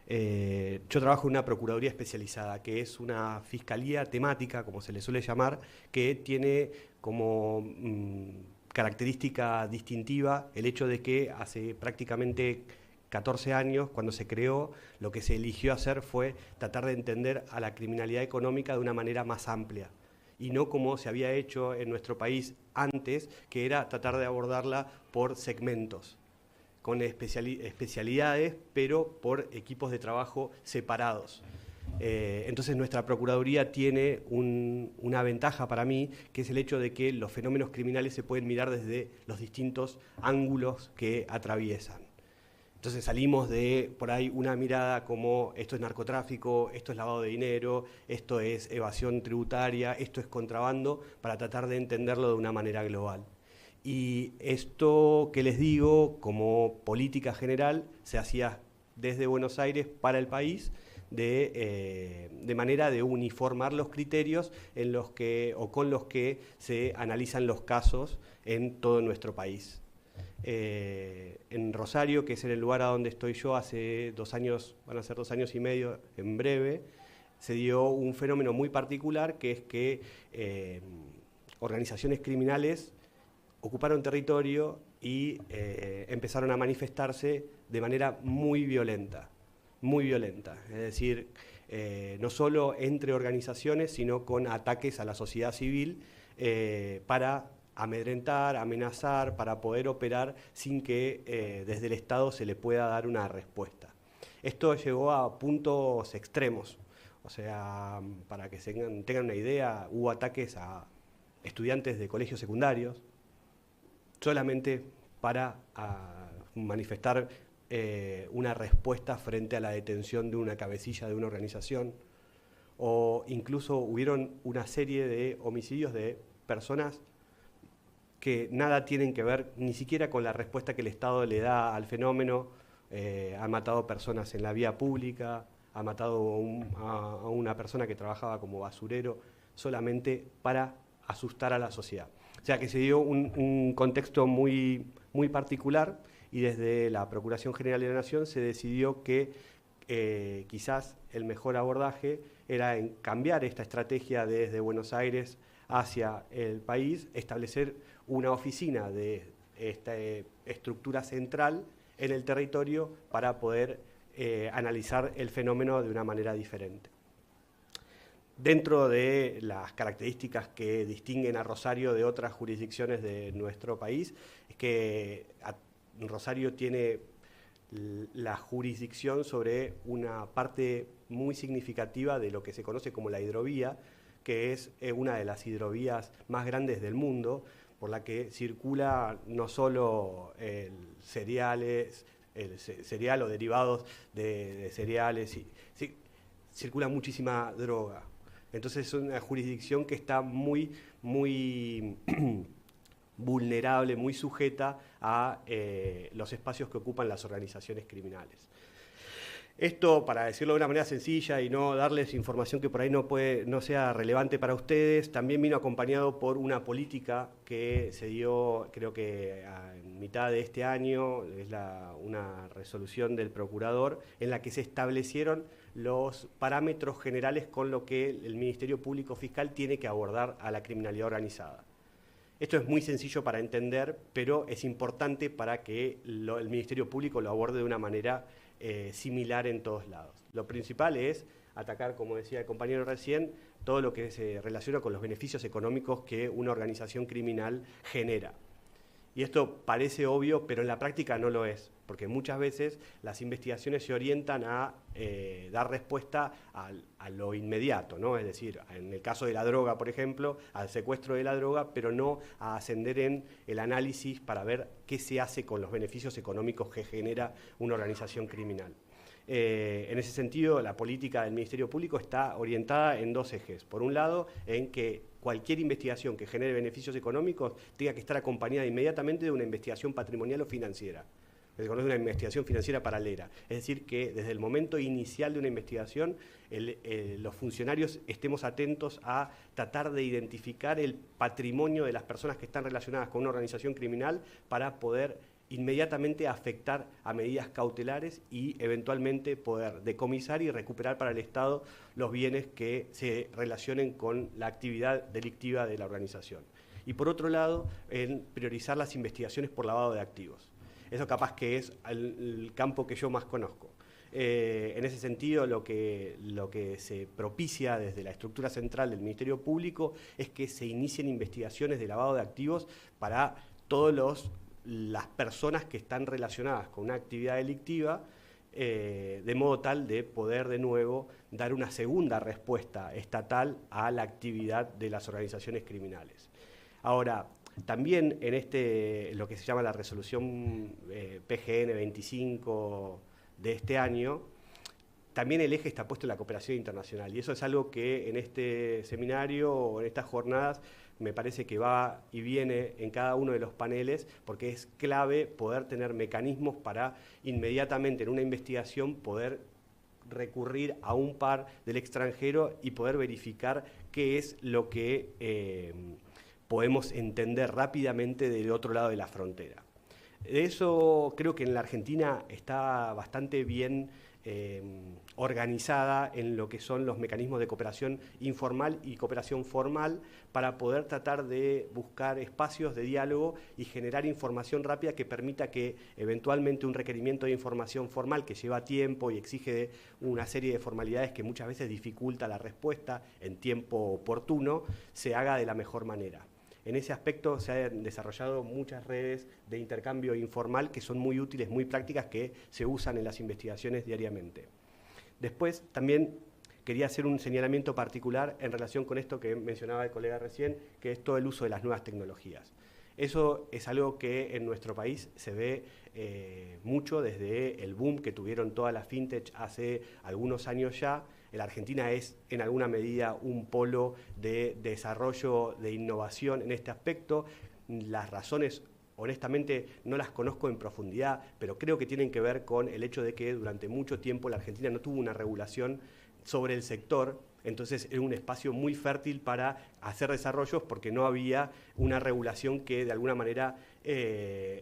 Yo trabajo en una procuraduría especializada, que es una fiscalía temática, como se le suele llamar, que tiene como característica distintiva el hecho de que hace prácticamente 14 años, cuando se creó, lo que se eligió hacer fue tratar de entender a la criminalidad económica de una manera más amplia, y no como se había hecho en nuestro país antes, que era tratar de abordarla por segmentos, con especialidades, pero por equipos de trabajo separados. Entonces nuestra Procuraduría tiene una ventaja para mí, que es el hecho de que los fenómenos criminales se pueden mirar desde los distintos ángulos que atraviesan. Entonces salimos de, por ahí, una mirada como esto es narcotráfico, esto es lavado de dinero, esto es evasión tributaria, esto es contrabando, para tratar de entenderlo de una manera global. Y esto que les digo, como política general, se hacía desde Buenos Aires para el país, de manera de uniformar los criterios en los que, o con los que se analizan los casos en todo nuestro país. En Rosario, que es en el lugar a donde estoy yo, hace 2 años, van a ser 2 años y medio en breve, se dio un fenómeno muy particular, que es que organizaciones criminales ocuparon territorio y empezaron a manifestarse de manera muy violenta, es decir, no solo entre organizaciones, sino con ataques a la sociedad civil para amedrentar, amenazar, para poder operar sin que desde el Estado se le pueda dar una respuesta. Esto llegó a puntos extremos, o sea, para que tengan una idea, hubo ataques a estudiantes de colegios secundarios, solamente para manifestar una respuesta frente a la detención de una cabecilla de una organización, o incluso hubieron una serie de homicidios de personas que nada tienen que ver ni siquiera con la respuesta que el Estado le da al fenómeno. Ha matado personas en la vía pública, ha matado a una persona que trabajaba como basurero, solamente para asustar a la sociedad. O sea que se dio un contexto muy, muy particular, y desde la Procuración General de la Nación se decidió que quizás el mejor abordaje era en cambiar esta estrategia desde Buenos Aires hacia el país, establecer una oficina de esta estructura central en el territorio para poder analizar el fenómeno de una manera diferente. Dentro de las características que distinguen a Rosario de otras jurisdicciones de nuestro país, es que Rosario tiene la jurisdicción sobre una parte muy significativa de lo que se conoce como la hidrovía, que es una de las hidrovías más grandes del mundo, por la que circula no solo cereal o derivados de cereales, circula muchísima droga. Entonces es una jurisdicción que está muy, muy vulnerable, muy sujeta a los espacios que ocupan las organizaciones criminales. Esto, para decirlo de una manera sencilla y no darles información que por ahí no sea relevante para ustedes, también vino acompañado por una política que se dio, creo que en mitad de este año, es una resolución del procurador, en la que se establecieron los parámetros generales con lo que el Ministerio Público Fiscal tiene que abordar a la criminalidad organizada. Esto es muy sencillo para entender, pero es importante para que el Ministerio Público lo aborde de una manera similar en todos lados. Lo principal es atacar, como decía el compañero recién, todo lo que se relaciona con los beneficios económicos que una organización criminal genera. Y esto parece obvio, pero en la práctica no lo es, porque muchas veces las investigaciones se orientan a dar respuesta a lo inmediato, ¿no? Es decir, en el caso de la droga, por ejemplo, al secuestro de la droga, pero no a ascender en el análisis para ver qué se hace con los beneficios económicos que genera una organización criminal. En ese sentido, la política del Ministerio Público está orientada en dos ejes. Por un lado, en que cualquier investigación que genere beneficios económicos tenga que estar acompañada inmediatamente de una investigación patrimonial o financiera. Se conoce una investigación financiera paralela. Es decir, que desde el momento inicial de una investigación, los funcionarios estemos atentos a tratar de identificar el patrimonio de las personas que están relacionadas con una organización criminal para poder inmediatamente afectar a medidas cautelares y eventualmente poder decomisar y recuperar para el Estado los bienes que se relacionen con la actividad delictiva de la organización. Y por otro lado, en priorizar las investigaciones por lavado de activos. Eso capaz que es el campo que yo más conozco. En ese sentido, lo que se propicia desde la estructura central del Ministerio Público es que se inicien investigaciones de lavado de activos para todas las personas que están relacionadas con una actividad delictiva, de modo tal de poder de nuevo dar una segunda respuesta estatal a la actividad de las organizaciones criminales. Ahora, también en lo que se llama la resolución PGN 25 de este año, también el eje está puesto en la cooperación internacional, y eso es algo que en este seminario o en estas jornadas me parece que va y viene en cada uno de los paneles, porque es clave poder tener mecanismos para inmediatamente en una investigación poder recurrir a un par del extranjero y poder verificar qué es lo que podemos entender rápidamente del otro lado de la frontera. Eso creo que en la Argentina está bastante bien organizada en lo que son los mecanismos de cooperación informal y cooperación formal para poder tratar de buscar espacios de diálogo y generar información rápida que permita que eventualmente un requerimiento de información formal que lleva tiempo y exige una serie de formalidades que muchas veces dificulta la respuesta en tiempo oportuno, se haga de la mejor manera. En ese aspecto se han desarrollado muchas redes de intercambio informal que son muy útiles, muy prácticas, que se usan en las investigaciones diariamente. Después también quería hacer un señalamiento particular en relación con esto que mencionaba el colega recién, que es todo el uso de las nuevas tecnologías. Eso es algo que en nuestro país se ve mucho desde el boom que tuvieron todas las fintech hace algunos años ya. La Argentina es en alguna medida un polo de desarrollo, de innovación en este aspecto. Las razones, honestamente, no las conozco en profundidad, pero creo que tienen que ver con el hecho de que durante mucho tiempo la Argentina no tuvo una regulación sobre el sector. Entonces era un espacio muy fértil para hacer desarrollos porque no había una regulación que de alguna manera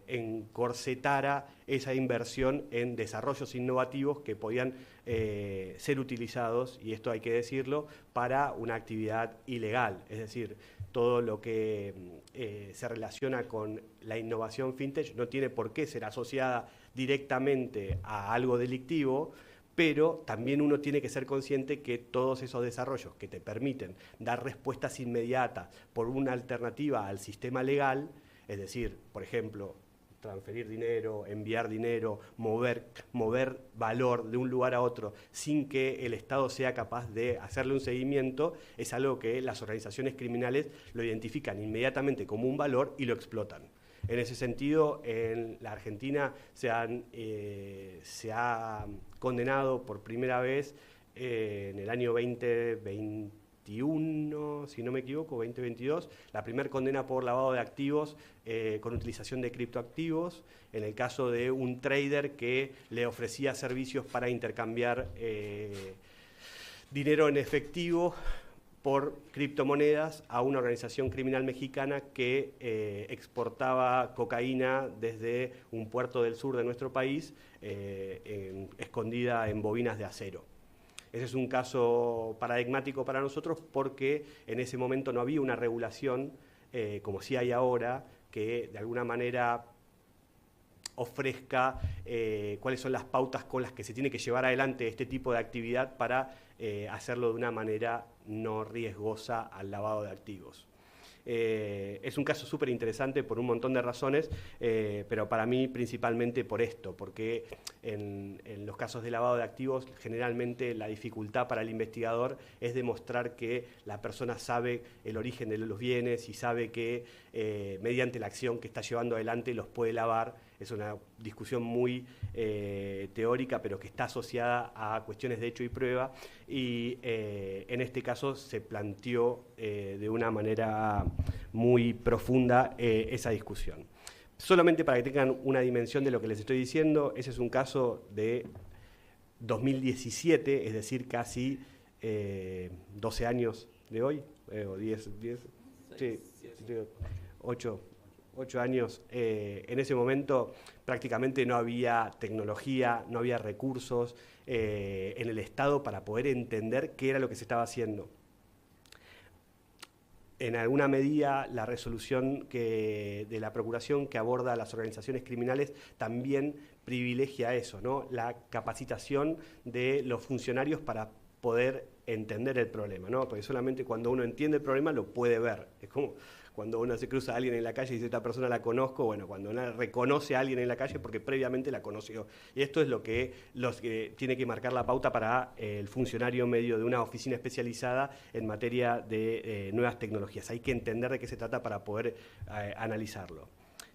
encorsetara esa inversión en desarrollos innovativos que podían ser utilizados, y esto hay que decirlo, para una actividad ilegal. Es decir, todo lo que se relaciona con la innovación fintech no tiene por qué ser asociada directamente a algo delictivo, pero también uno tiene que ser consciente que todos esos desarrollos que te permiten dar respuestas inmediatas por una alternativa al sistema legal, es decir, por ejemplo, transferir dinero, enviar dinero, mover valor de un lugar a otro sin que el Estado sea capaz de hacerle un seguimiento, es algo que las organizaciones criminales lo identifican inmediatamente como un valor y lo explotan. En ese sentido, en la Argentina se ha condenado por primera vez en el año 2021, si no me equivoco, 2022, la primera condena por lavado de activos con utilización de criptoactivos, en el caso de un trader que le ofrecía servicios para intercambiar dinero en efectivo por criptomonedas a una organización criminal mexicana que exportaba cocaína desde un puerto del sur de nuestro país, escondida en bobinas de acero. Ese es un caso paradigmático para nosotros porque en ese momento no había una regulación, como sí hay ahora, que de alguna manera ofrezca cuáles son las pautas con las que se tiene que llevar adelante este tipo de actividad para hacerlo de una manera no riesgosa al lavado de activos. Es un caso súper interesante por un montón de razones, pero para mí principalmente por esto, porque en los casos de lavado de activos generalmente la dificultad para el investigador es demostrar que la persona sabe el origen de los bienes y sabe que mediante la acción que está llevando adelante los puede lavar. Es una discusión muy teórica, pero que está asociada a cuestiones de hecho y prueba, y en este caso se planteó de una manera muy profunda esa discusión. Solamente para que tengan una dimensión de lo que les estoy diciendo, ese es un caso de 2017, es decir, casi 12 años de hoy, o 10, sí, 8 años. En ese momento prácticamente no había tecnología, no había recursos en el Estado para poder entender qué era lo que se estaba haciendo. En alguna medida, la resolución de la Procuración que aborda a las organizaciones criminales también privilegia eso, ¿no? La capacitación de los funcionarios para poder entender el problema, ¿no? Porque solamente cuando uno entiende el problema lo puede ver. Es como cuando uno se cruza a alguien en la calle y dice, esta persona la conozco, bueno, cuando uno reconoce a alguien en la calle porque previamente la conoció. Y esto es lo que tiene que marcar la pauta para el funcionario medio de una oficina especializada en materia de nuevas tecnologías. Hay que entender de qué se trata para poder analizarlo.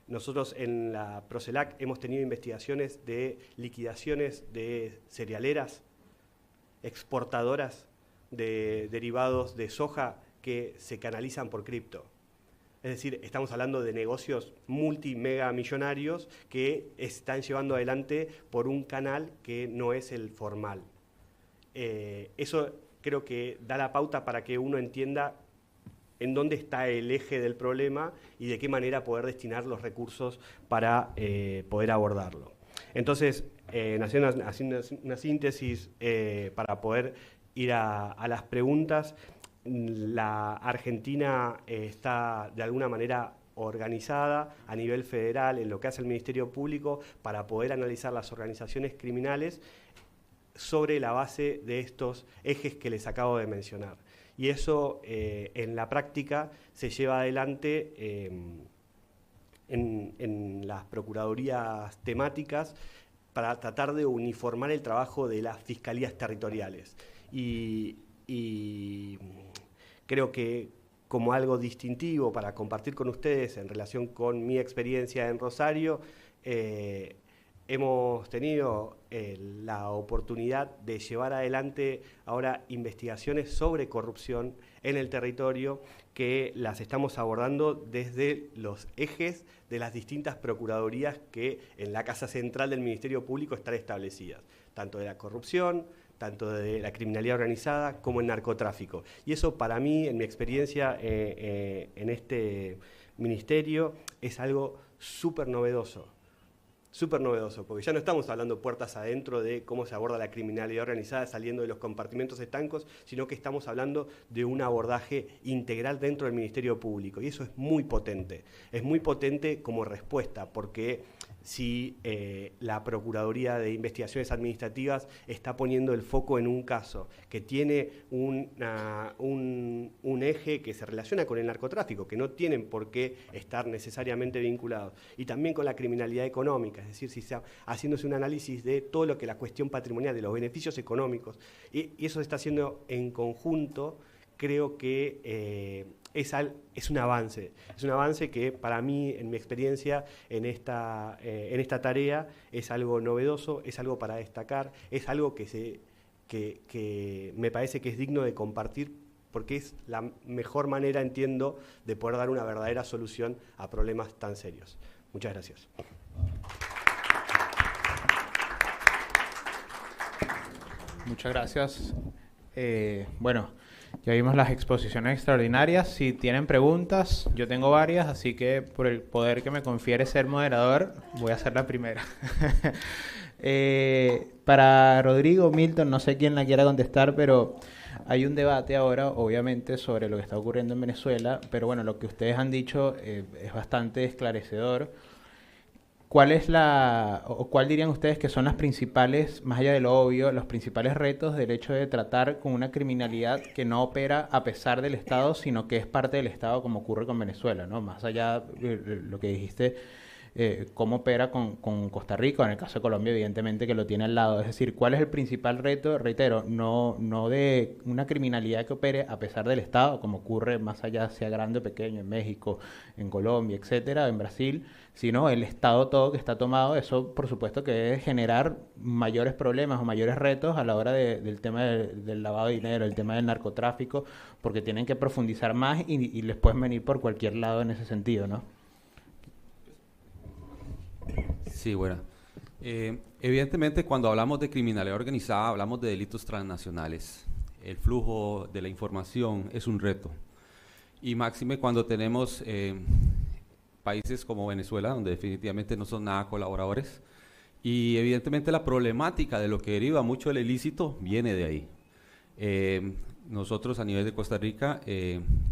Nosotros en la Procelac hemos tenido investigaciones de liquidaciones de cerealeras, exportadoras de derivados de soja que se canalizan por cripto. Es decir, estamos hablando de negocios multi-mega millonarios que están llevando adelante por un canal que no es el formal. Eso creo que da la pauta para que uno entienda en dónde está el eje del problema y de qué manera poder destinar los recursos para poder abordarlo. Entonces, haciendo una síntesis para poder ir a las preguntas. La Argentina está de alguna manera organizada a nivel federal en lo que hace el Ministerio Público para poder analizar las organizaciones criminales sobre la base de estos ejes que les acabo de mencionar. Y eso en la práctica se lleva adelante en las procuradurías temáticas para tratar de uniformar el trabajo de las fiscalías territoriales. y creo que como algo distintivo para compartir con ustedes en relación con mi experiencia en Rosario, hemos tenido la oportunidad de llevar adelante ahora investigaciones sobre corrupción en el territorio que las estamos abordando desde los ejes de las distintas procuradurías que en la Casa Central del Ministerio Público están establecidas, tanto de la corrupción, tanto de la criminalidad organizada como el narcotráfico. Y eso para mí, en mi experiencia en este ministerio, es algo súper novedoso, porque ya no estamos hablando puertas adentro de cómo se aborda la criminalidad organizada saliendo de los compartimentos estancos, sino que estamos hablando de un abordaje integral dentro del Ministerio Público. Y eso es muy potente como respuesta, porque si la Procuraduría de Investigaciones Administrativas está poniendo el foco en un caso que tiene un eje que se relaciona con el narcotráfico, que no tienen por qué estar necesariamente vinculados, y también con la criminalidad económica, es decir, si está haciéndose un análisis de todo lo que la cuestión patrimonial, de los beneficios económicos, y eso se está haciendo en conjunto, creo que es un avance que para mí, en mi experiencia, en esta tarea, es algo novedoso, es algo para destacar, es algo que me parece que es digno de compartir, porque es la mejor manera, entiendo, de poder dar una verdadera solución a problemas tan serios. Muchas gracias. Muchas gracias. Bueno, ya vimos las exposiciones extraordinarias. Si tienen preguntas, yo tengo varias, así que por el poder que me confiere ser moderador, voy a hacer la primera. Para Rodrigo, Milton, no sé quién la quiera contestar, pero hay un debate ahora, obviamente, sobre lo que está ocurriendo en Venezuela, pero bueno, lo que ustedes han dicho es bastante esclarecedor. ¿Cuál dirían ustedes que son las principales, más allá de lo obvio, los principales retos del hecho de tratar con una criminalidad que no opera a pesar del Estado, sino que es parte del Estado, como ocurre con Venezuela, ¿no? Más allá de lo que dijiste, cómo opera con Costa Rica, en el caso de Colombia, evidentemente que lo tiene al lado. Es decir, ¿cuál es el principal reto? Reitero, no de una criminalidad que opere a pesar del Estado, como ocurre más allá, sea grande o pequeño, en México, en Colombia, etcétera, en Brasil, sino el Estado todo que está tomado. Eso, por supuesto, que debe generar mayores problemas o mayores retos a la hora del tema del lavado de dinero, el tema del narcotráfico, porque tienen que profundizar más y les pueden venir por cualquier lado en ese sentido, ¿no? Sí, bueno. Evidentemente, cuando hablamos de criminalidad organizada, hablamos de delitos transnacionales. El flujo de la información es un reto. Y máxime cuando tenemos países como Venezuela, donde definitivamente no son nada colaboradores. Y evidentemente la problemática de lo que deriva mucho del ilícito viene de ahí. Nosotros a nivel de Costa Rica,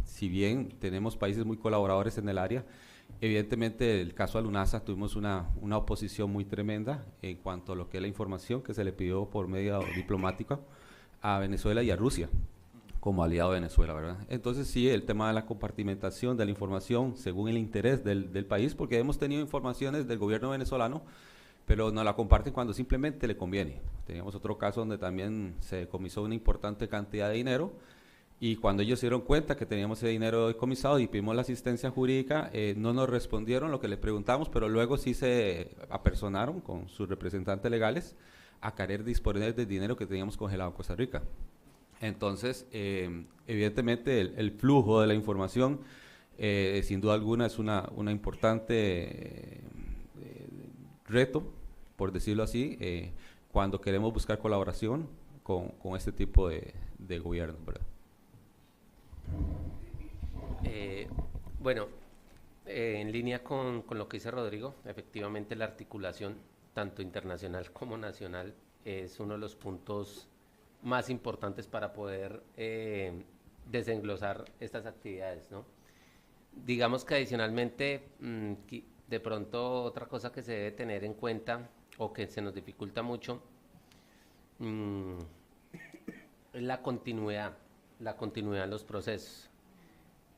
si bien tenemos países muy colaboradores en el área, evidentemente el caso Alunasa tuvimos una oposición muy tremenda en cuanto a lo que es la información que se le pidió por medio diplomático a Venezuela y a Rusia como aliado de Venezuela, ¿verdad? Entonces sí, el tema de la compartimentación de la información según el interés del país, porque hemos tenido informaciones del gobierno venezolano, pero no la comparten cuando simplemente le conviene. Teníamos otro caso donde también se decomisó una importante cantidad de dinero, y cuando ellos se dieron cuenta que teníamos ese dinero decomisado y pedimos la asistencia jurídica, no nos respondieron lo que le preguntamos, pero luego sí se apersonaron con sus representantes legales a querer disponer del dinero que teníamos congelado en Costa Rica. Entonces, evidentemente el flujo de la información, sin duda alguna, es una importante reto, por decirlo así, cuando queremos buscar colaboración con este tipo de gobierno, ¿verdad? Bueno, en línea con lo que dice Rodrigo, efectivamente la articulación tanto internacional como nacional es uno de los puntos más importantes para poder desenglosar estas actividades, ¿no? Digamos que adicionalmente, de pronto otra cosa que se debe tener en cuenta o que se nos dificulta mucho es la continuidad en los procesos.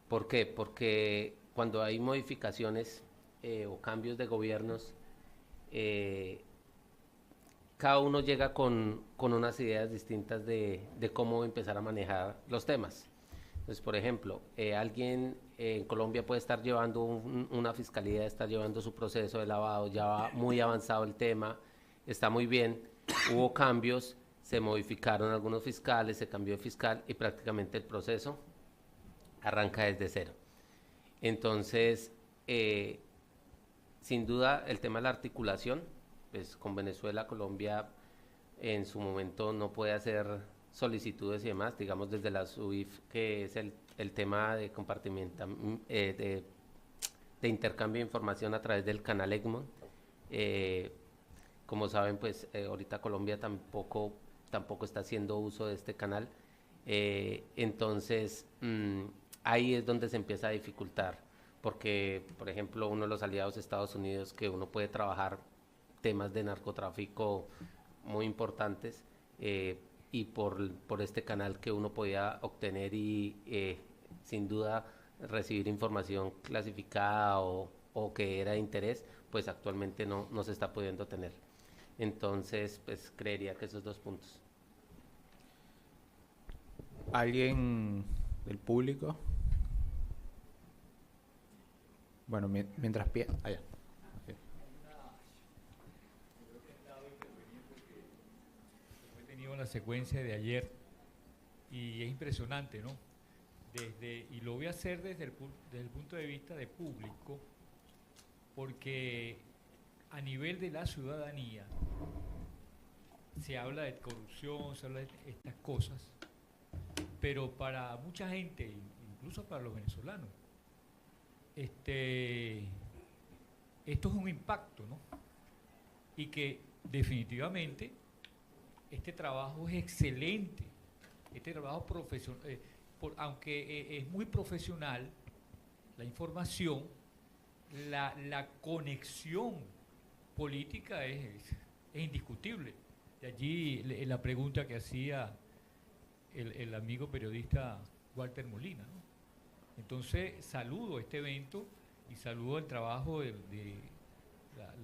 ¿Por qué? Porque cuando hay modificaciones o cambios de gobiernos, cada uno llega con unas ideas distintas de cómo empezar a manejar los temas. Entonces, por ejemplo, alguien en Colombia puede estar llevando una fiscalía, está llevando su proceso de lavado, ya va muy avanzado el tema, está muy bien, hubo cambios, se modificaron algunos fiscales, se cambió de fiscal y prácticamente el proceso arranca desde cero. Entonces, sin duda, el tema de la articulación, pues con Venezuela, Colombia en su momento no puede hacer solicitudes y demás, digamos desde la SUIF, que es el tema de compartimiento, de intercambio de información a través del canal Egmont. Como saben, pues ahorita Colombia tampoco está haciendo uso de este canal. Entonces, ahí es donde se empieza a dificultar, porque, por ejemplo, uno de los aliados de Estados Unidos, que uno puede trabajar temas de narcotráfico muy importantes, y por este canal que uno podía obtener y sin duda recibir información clasificada o que era de interés, pues actualmente no se está pudiendo tener. Entonces, pues creería que esos dos puntos. ¿Alguien del público? Bueno, mientras allá. He tenido la secuencia de ayer y es impresionante, ¿no? Y lo voy a hacer desde el punto de vista de público, porque a nivel de la ciudadanía se habla de corrupción, se habla de estas cosas, pero para mucha gente, incluso para los venezolanos, esto es un impacto, ¿no? Y que definitivamente este trabajo es excelente, este trabajo profesional, aunque es muy profesional, la información, la conexión política es indiscutible. De allí la pregunta que hacía el amigo periodista Walter Molina, ¿no? Entonces, saludo este evento y saludo el trabajo de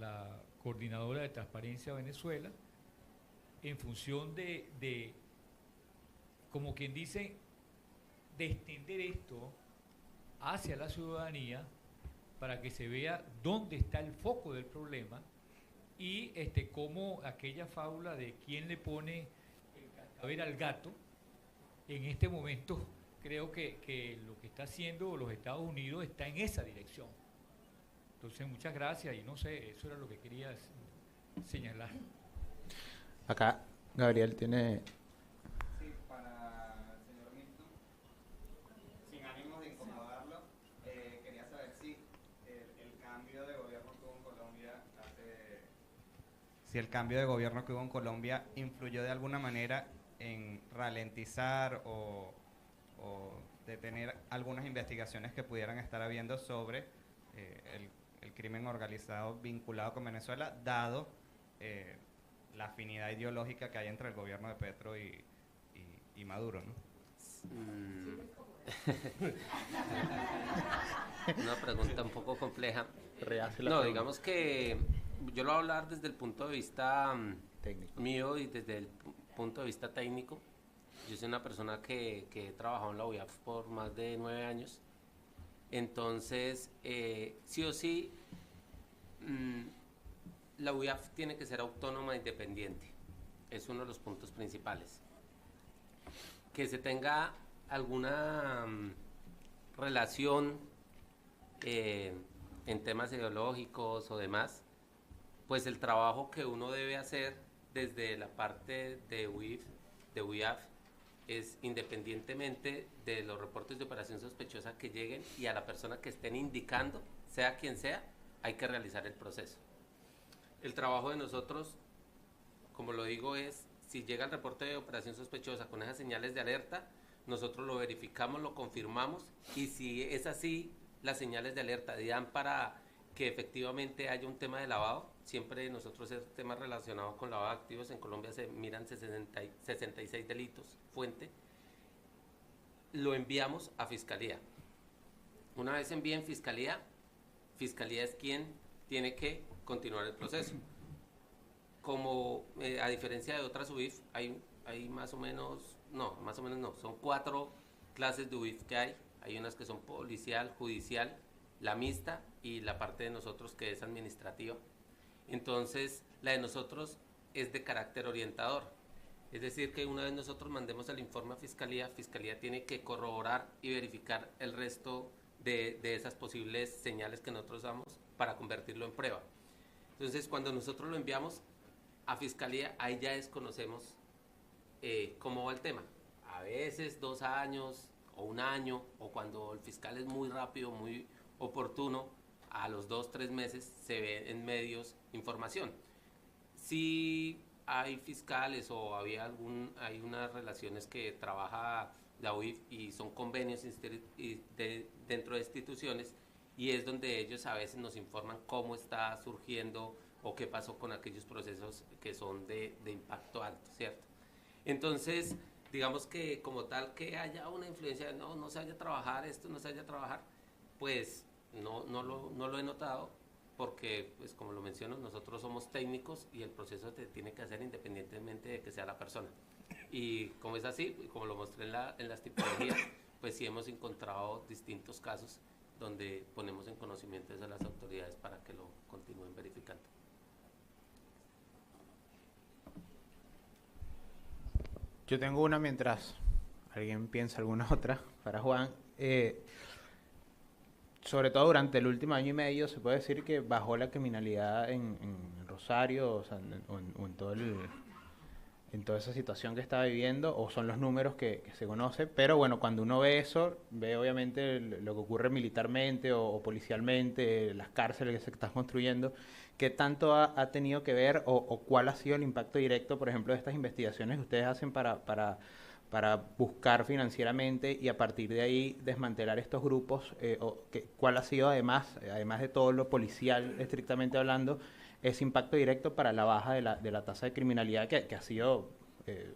la coordinadora de Transparencia Venezuela en función de como quien dice, de extender esto hacia la ciudadanía para que se vea dónde está el foco del problema y cómo aquella fábula de quién le pone el cascabel al gato, en este momento creo que lo que está haciendo los Estados Unidos está en esa dirección. Entonces, muchas gracias y no sé, eso era lo que quería señalar. Acá Gabriel tiene... Sí, para el señor Milton, sin ánimo de incomodarlo, quería saber si el cambio de gobierno que hubo en Colombia si el cambio de gobierno que hubo en Colombia influyó de alguna manera en ralentizar o detener algunas investigaciones que pudieran estar habiendo sobre el crimen organizado vinculado con Venezuela, dado la afinidad ideológica que hay entre el gobierno de Petro y Maduro, ¿no? Una pregunta un poco compleja. No, digamos que yo lo voy a hablar desde el punto de vista mío y desde el punto de vista técnico. Yo soy una persona que he trabajado en la UIAF por más de 9 años. Entonces, sí o sí, la UIAF tiene que ser autónoma e independiente. Es uno de los puntos principales. Que se tenga alguna relación en temas ideológicos o demás, pues el trabajo que uno debe hacer desde la parte de UIAF es, independientemente de los reportes de operación sospechosa que lleguen y a la persona que estén indicando, sea quien sea, hay que realizar el proceso. El trabajo de nosotros, como lo digo, es, si llega el reporte de operación sospechosa con esas señales de alerta, nosotros lo verificamos, lo confirmamos, y si es así, las señales de alerta dan para que efectivamente haya un tema de lavado. Siempre nosotros el tema relacionado con lavado de activos en Colombia se miran 66 delitos, fuente, lo enviamos a Fiscalía. Una vez envíen Fiscalía es quien tiene que continuar el proceso. como a diferencia de otras UIF, hay más o menos no, son 4 clases de UIF que hay. Hay unas que son policial, judicial, la mixta y la parte de nosotros que es administrativa. Entonces, la de nosotros es de carácter orientador. Es decir, que una vez nosotros mandemos el informe a Fiscalía tiene que corroborar y verificar el resto de esas posibles señales que nosotros damos para convertirlo en prueba. Entonces, cuando nosotros lo enviamos a Fiscalía, ahí ya desconocemos cómo va el tema. A veces 2 años o 1 año, o cuando el fiscal es muy rápido, muy oportuno, a los 2-3 meses se ve en medios información. Si hay fiscales o hay unas relaciones que trabaja la UIF y son convenios dentro de instituciones, y es donde ellos a veces nos informan cómo está surgiendo o qué pasó con aquellos procesos que son de impacto alto, ¿cierto? Entonces, digamos que como tal que haya una influencia, no se vaya a trabajar esto, no se vaya a trabajar, pues no lo he notado, porque pues como lo menciono, nosotros somos técnicos y el proceso se tiene que hacer independientemente de que sea la persona. Y como es así, como lo mostré en las tipologías, pues sí hemos encontrado distintos casos donde ponemos en conocimiento de las autoridades para que lo continúen verificando. Yo tengo una mientras alguien piensa alguna otra para Juan. Sobre todo durante el último año y medio se puede decir que bajó la criminalidad en Rosario, o sea, en toda esa situación que está viviendo, o son los números que se conoce. Pero bueno, cuando uno ve eso, ve obviamente lo que ocurre militarmente o policialmente, las cárceles que se están construyendo. ¿Qué tanto ha tenido que ver o cuál ha sido el impacto directo, por ejemplo, de estas investigaciones que ustedes hacen para buscar financieramente y a partir de ahí desmantelar estos grupos? ¿Cuál ha sido además de todo lo policial, estrictamente hablando, ese impacto directo para la baja de la tasa de criminalidad que ha sido,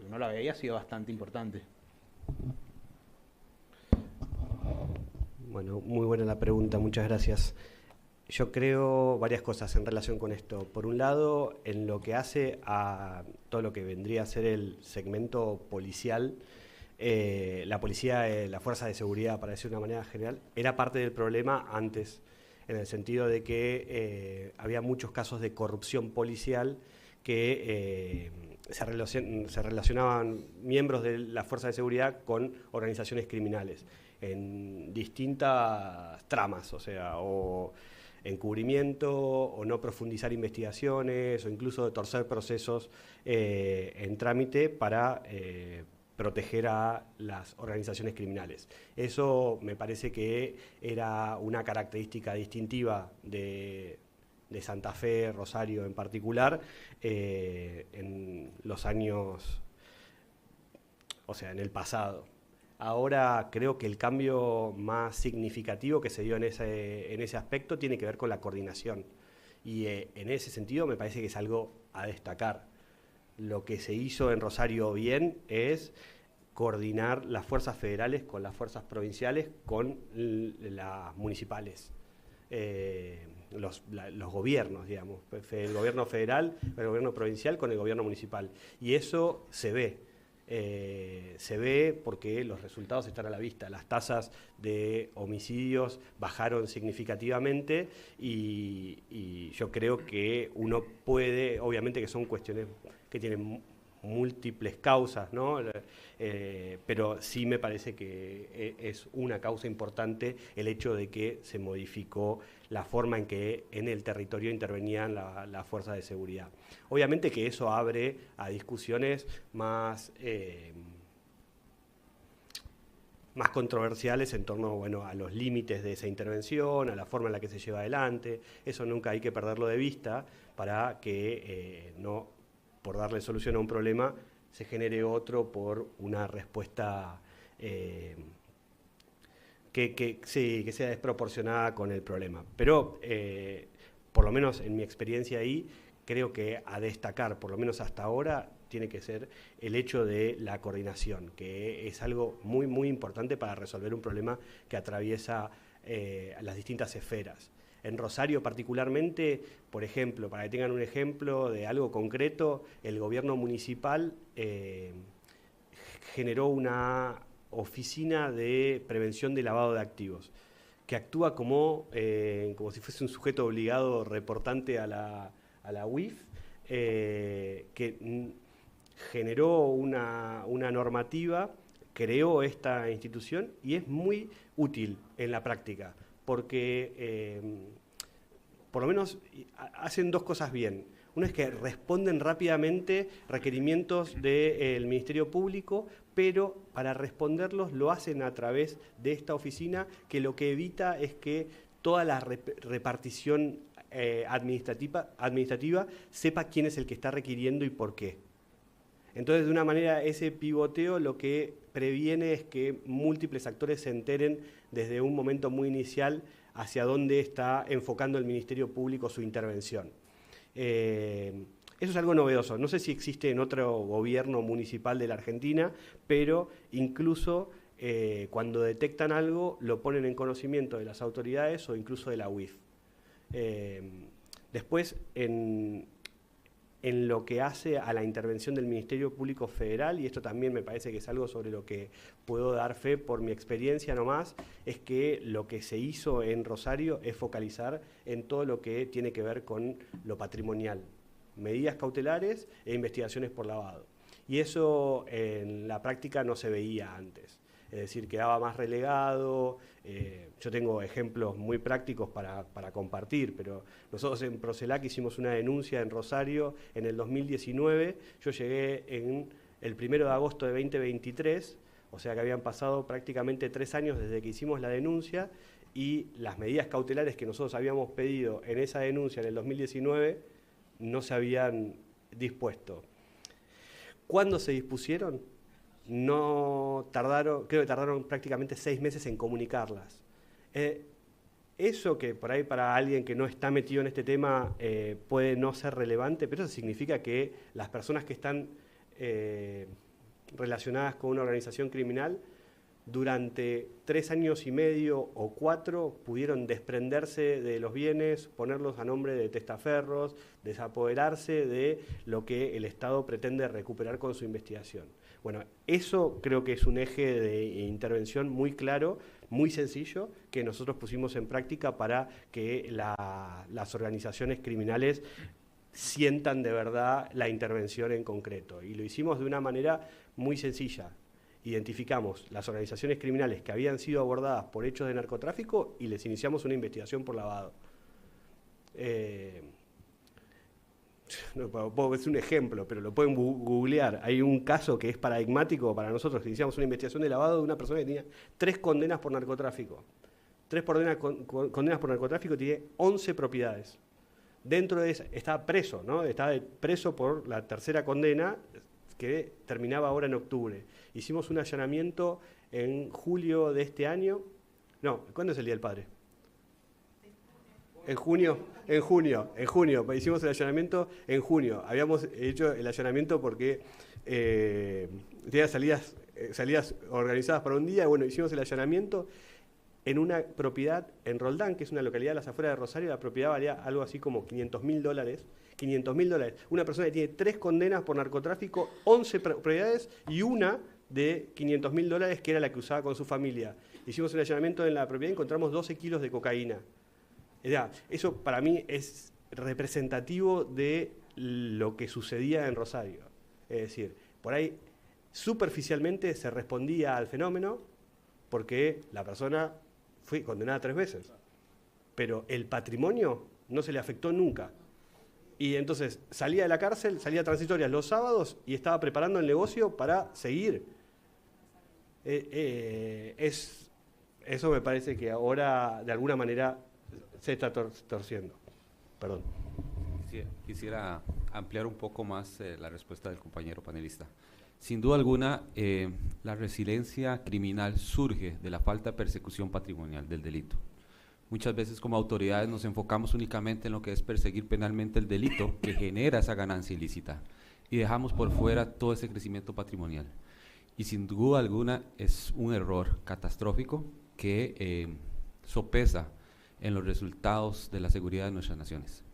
uno la ve y ha sido bastante importante? Bueno, muy buena la pregunta, muchas gracias. Yo creo varias cosas en relación con esto. Por un lado, en lo que hace a todo lo que vendría a ser el segmento policial, la policía, la fuerza de seguridad, para decir de una manera general, era parte del problema antes, en el sentido de que había muchos casos de corrupción policial que se relacionaban miembros de la fuerza de seguridad con organizaciones criminales en distintas tramas, o sea, o encubrimiento, o no profundizar investigaciones, o incluso de torcer procesos en trámite para proteger a las organizaciones criminales. Eso me parece que era una característica distintiva de Santa Fe, Rosario en particular, en los años, o sea, en el pasado. Ahora creo que el cambio más significativo que se dio en ese aspecto tiene que ver con la coordinación. Y en ese sentido me parece que es algo a destacar. Lo que se hizo en Rosario bien es coordinar las fuerzas federales con las fuerzas provinciales, con las municipales, los gobiernos, digamos, el gobierno federal, el gobierno provincial con el gobierno municipal. Y eso se ve. Se ve porque los resultados están a la vista. Las tasas de homicidios bajaron significativamente y yo creo que uno puede, obviamente que son cuestiones que tienen múltiples causas, ¿no? Pero sí me parece que es una causa importante el hecho de que se modificó la forma en que en el territorio intervenían las fuerzas de seguridad. Obviamente que eso abre a discusiones más controversiales en torno, bueno, a los límites de esa intervención, a la forma en la que se lleva adelante. Eso nunca hay que perderlo de vista para que no, por darle solución a un problema, se genere otro por una respuesta que sea desproporcionada con el problema. Pero, por lo menos en mi experiencia ahí, creo que a destacar, por lo menos hasta ahora, tiene que ser el hecho de la coordinación, que es algo muy importante para resolver un problema que atraviesa las distintas esferas. En Rosario particularmente, por ejemplo, para que tengan un ejemplo de algo concreto, el gobierno municipal generó una oficina de prevención de lavado de activos, que actúa como si fuese un sujeto obligado reportante a la UIF, que generó una normativa, creó esta institución y es muy útil en la práctica, porque por lo menos hacen dos cosas bien. Uno es que responden rápidamente requerimientos del Ministerio Público, pero para responderlos lo hacen a través de esta oficina, que lo que evita es que toda la repartición administrativa sepa quién es el que está requiriendo y por qué. Entonces, de una manera, ese pivoteo lo que previene es que múltiples actores se enteren desde un momento muy inicial hacia dónde está enfocando el Ministerio Público su intervención. Eso es algo novedoso. No sé si existe en otro gobierno municipal de la Argentina, pero incluso cuando detectan algo lo ponen en conocimiento de las autoridades o incluso de la UIF. Después, en lo que hace a la intervención del Ministerio Público Federal, y esto también me parece que es algo sobre lo que puedo dar fe por mi experiencia nomás, es que lo que se hizo en Rosario es focalizar en todo lo que tiene que ver con lo patrimonial, medidas cautelares e investigaciones por lavado. Y eso en la práctica no se veía antes. Es decir, quedaba más relegado. Yo tengo ejemplos muy prácticos para compartir, pero nosotros en Procelac hicimos una denuncia en Rosario en el 2019. Yo llegué en el 1 de agosto de 2023, o sea que habían pasado prácticamente 3 años desde que hicimos la denuncia, y las medidas cautelares que nosotros habíamos pedido en esa denuncia en el 2019 no se habían dispuesto. ¿Cuándo se dispusieron? No tardaron, creo que tardaron prácticamente 6 meses en comunicarlas. Eso que por ahí para alguien que no está metido en este tema puede no ser relevante, pero eso significa que las personas que están relacionadas con una organización criminal durante 3 años y medio o 4 pudieron desprenderse de los bienes, ponerlos a nombre de testaferros, desapoderarse de lo que el Estado pretende recuperar con su investigación. Bueno, eso creo que es un eje de intervención muy claro, muy sencillo, que nosotros pusimos en práctica para que las organizaciones criminales sientan de verdad la intervención en concreto. Y lo hicimos de una manera muy sencilla. Identificamos las organizaciones criminales que habían sido abordadas por hechos de narcotráfico y les iniciamos una investigación por lavado. Es un ejemplo, pero lo pueden googlear. Hay un caso que es paradigmático para nosotros, que iniciamos una investigación de lavado de una persona que tenía 3 condenas por narcotráfico. 3 condenas por narcotráfico, tiene 11 propiedades. Dentro de esa, estaba preso, ¿no? Estaba preso por la 3ª condena, que terminaba ahora en octubre. Hicimos un allanamiento en julio de este año. No, ¿cuándo es el Día del Padre? En junio, hicimos el allanamiento en junio. Habíamos hecho el allanamiento porque tenía salidas organizadas para un día. Bueno, hicimos el allanamiento en una propiedad en Roldán, que es una localidad de las afueras de Rosario. La propiedad valía algo así como $500.000. $500.000. Una persona que tiene 3 condenas por narcotráfico, 11 propiedades y una de $500.000 que era la que usaba con su familia. Hicimos el allanamiento en la propiedad y encontramos 12 kilos de cocaína. Eso para mí es representativo de lo que sucedía en Rosario. Es decir, por ahí superficialmente se respondía al fenómeno porque la persona fue condenada 3 veces, pero el patrimonio no se le afectó nunca. Y entonces salía de la cárcel, salía transitoria los sábados y estaba preparando el negocio para seguir. Eso me parece que ahora de alguna manera se está torciendo. Perdón. Quisiera ampliar un poco más la respuesta del compañero panelista. Sin duda alguna, la resiliencia criminal surge de la falta de persecución patrimonial del delito. Muchas veces como autoridades nos enfocamos únicamente en lo que es perseguir penalmente el delito que genera esa ganancia ilícita y dejamos por fuera todo ese crecimiento patrimonial. Y sin duda alguna es un error catastrófico que sopesa en los resultados de la seguridad de nuestras naciones.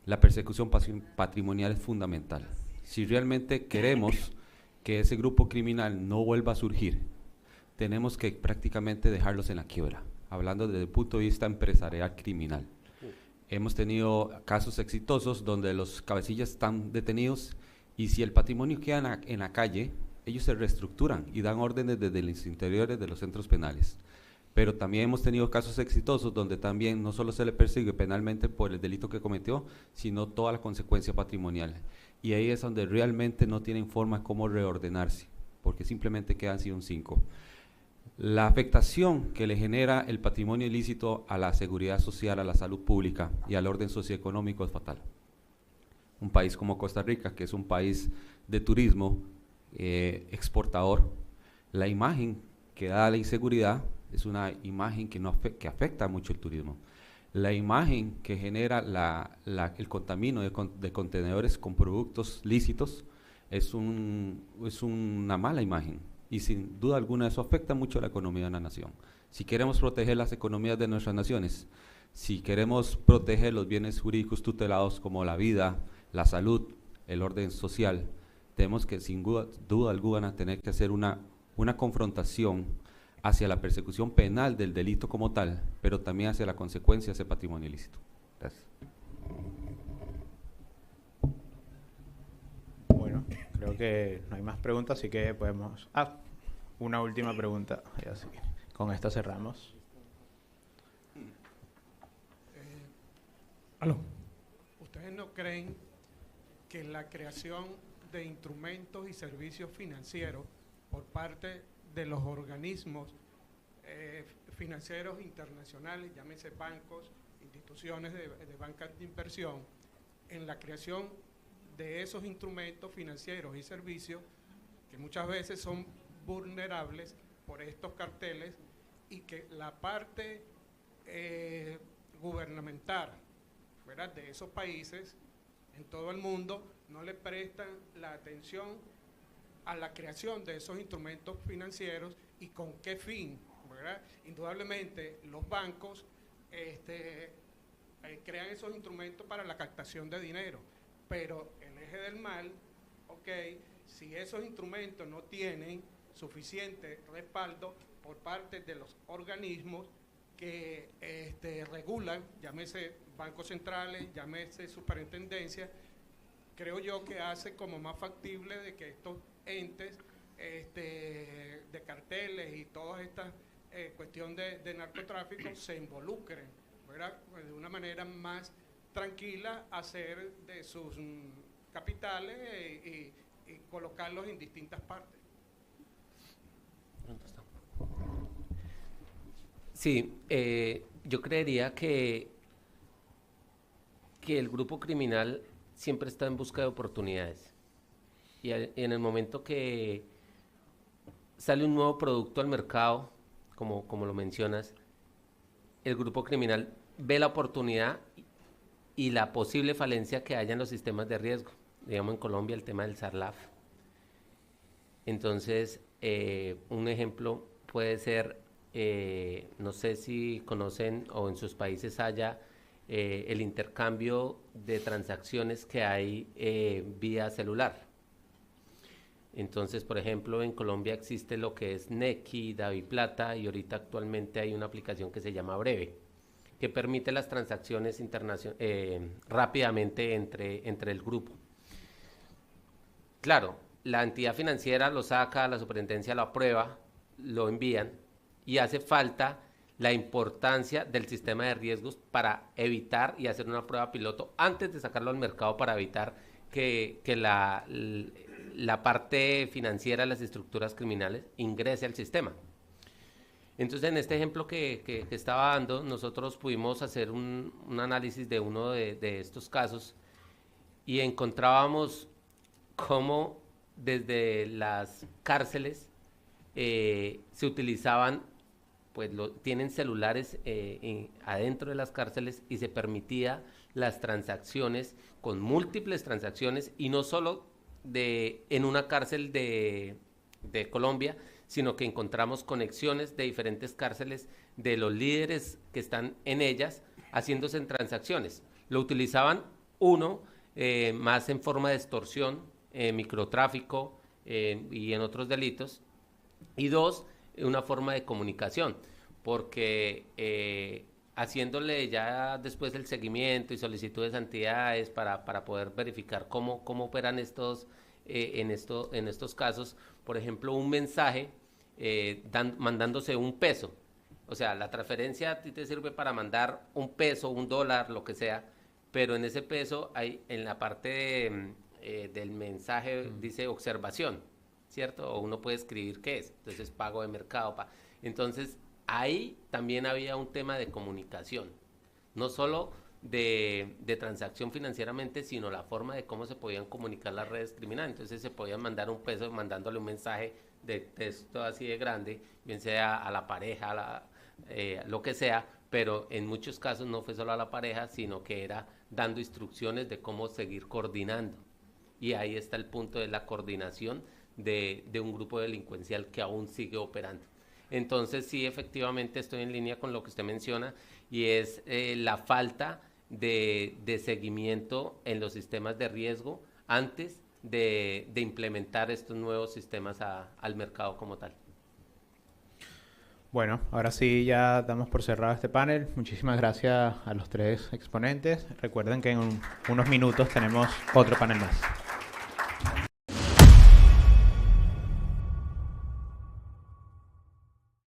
La persecución patrimonial es fundamental. Si realmente queremos que ese grupo criminal no vuelva a surgir, tenemos que prácticamente dejarlos en la quiebra, hablando desde el punto de vista empresarial criminal. Hemos tenido casos exitosos donde los cabecillas están detenidos y si el patrimonio queda en la calle, ellos se reestructuran y dan órdenes desde los interiores de los centros penales. Pero también hemos tenido casos exitosos donde también no solo se le persigue penalmente por el delito que cometió, sino toda la consecuencia patrimonial. Y ahí es donde realmente no tienen forma cómo reordenarse, porque simplemente quedan sin un 5. La afectación que le genera el patrimonio ilícito a la seguridad social, a la salud pública y al orden socioeconómico es fatal. Un país como Costa Rica, que es un país de turismo exportador, la imagen que da la inseguridad es una imagen que afecta mucho el turismo. La imagen que genera el contamino de contenedores con productos lícitos es una mala imagen. Y sin duda alguna eso afecta mucho a la economía de una nación. Si queremos proteger las economías de nuestras naciones, si queremos proteger los bienes jurídicos tutelados como la vida, la salud, el orden social, tenemos que sin duda alguna tener que hacer una confrontación hacia la persecución penal del delito como tal, pero también hacia la consecuencia de ese patrimonio ilícito. Gracias. Bueno, creo que no hay más preguntas, así que podemos... una última pregunta. Y así, con esta cerramos. ¿Aló? ¿Ustedes no creen que la creación de instrumentos y servicios financieros por parte de los organismos financieros internacionales, llámese bancos, instituciones de banca de inversión, en la creación de esos instrumentos financieros y servicios que muchas veces son vulnerables por estos carteles y que la parte gubernamental, ¿verdad?, de esos países en todo el mundo no le prestan la atención a la creación de esos instrumentos financieros y con qué fin, ¿verdad? Indudablemente los bancos crean esos instrumentos para la captación de dinero, pero el eje del mal, si esos instrumentos no tienen suficiente respaldo por parte de los organismos que regulan, llámese bancos centrales, llámese superintendencia, creo yo que hace como más factible de que estos entes de carteles y toda esta cuestión de narcotráfico se involucren, ¿verdad?, de una manera más tranquila, hacer de sus capitales y colocarlos en distintas partes. Sí, yo creería que el grupo criminal siempre está en busca de oportunidades. Y en el momento que sale un nuevo producto al mercado, como lo mencionas, el grupo criminal ve la oportunidad y la posible falencia que haya en los sistemas de riesgo. Digamos en Colombia el tema del SARLAF. Entonces, un ejemplo puede ser, no sé si conocen o en sus países haya el intercambio de transacciones que hay vía celular. Entonces, por ejemplo, en Colombia existe lo que es Nequi, DaviPlata, y ahorita actualmente hay una aplicación que se llama Breve, que permite las transacciones rápidamente entre el grupo. Claro, la entidad financiera lo saca, la superintendencia lo aprueba, lo envían, y hace falta la importancia del sistema de riesgos para evitar y hacer una prueba piloto antes de sacarlo al mercado para evitar que la parte financiera de las estructuras criminales ingrese al sistema. Entonces, en este ejemplo que estaba dando, nosotros pudimos hacer un análisis de uno de estos casos y encontrábamos cómo desde las cárceles se utilizaban, pues tienen celulares adentro de las cárceles y se permitía las transacciones con múltiples transacciones y no solo en una cárcel de Colombia, sino que encontramos conexiones de diferentes cárceles de los líderes que están en ellas haciéndose en transacciones. Lo utilizaban, uno, más en forma de extorsión, microtráfico y en otros delitos, y dos, una forma de comunicación, porque haciéndole ya después el seguimiento y solicitudes a entidades para poder verificar cómo operan estos, en estos casos, por ejemplo, un mensaje mandándose un peso. O sea, la transferencia a ti te sirve para mandar un peso, un dólar, lo que sea, pero en ese peso hay en la parte del mensaje dice observación, ¿cierto? O uno puede escribir qué es, entonces pago de mercado. Entonces, ahí también había un tema de comunicación, no solo de transacción financieramente, sino la forma de cómo se podían comunicar las redes criminales. Entonces se podían mandar un peso mandándole un mensaje de texto así de grande, bien sea a la pareja, lo que sea, pero en muchos casos no fue solo a la pareja, sino que era dando instrucciones de cómo seguir coordinando. Y ahí está el punto de la coordinación de un grupo delincuencial que aún sigue operando. Entonces sí, efectivamente estoy en línea con lo que usted menciona, y es la falta de seguimiento en los sistemas de riesgo antes de implementar estos nuevos sistemas al mercado como tal. Bueno, ahora sí ya damos por cerrado este panel. Muchísimas gracias a los tres exponentes. Recuerden que en unos minutos tenemos otro panel más.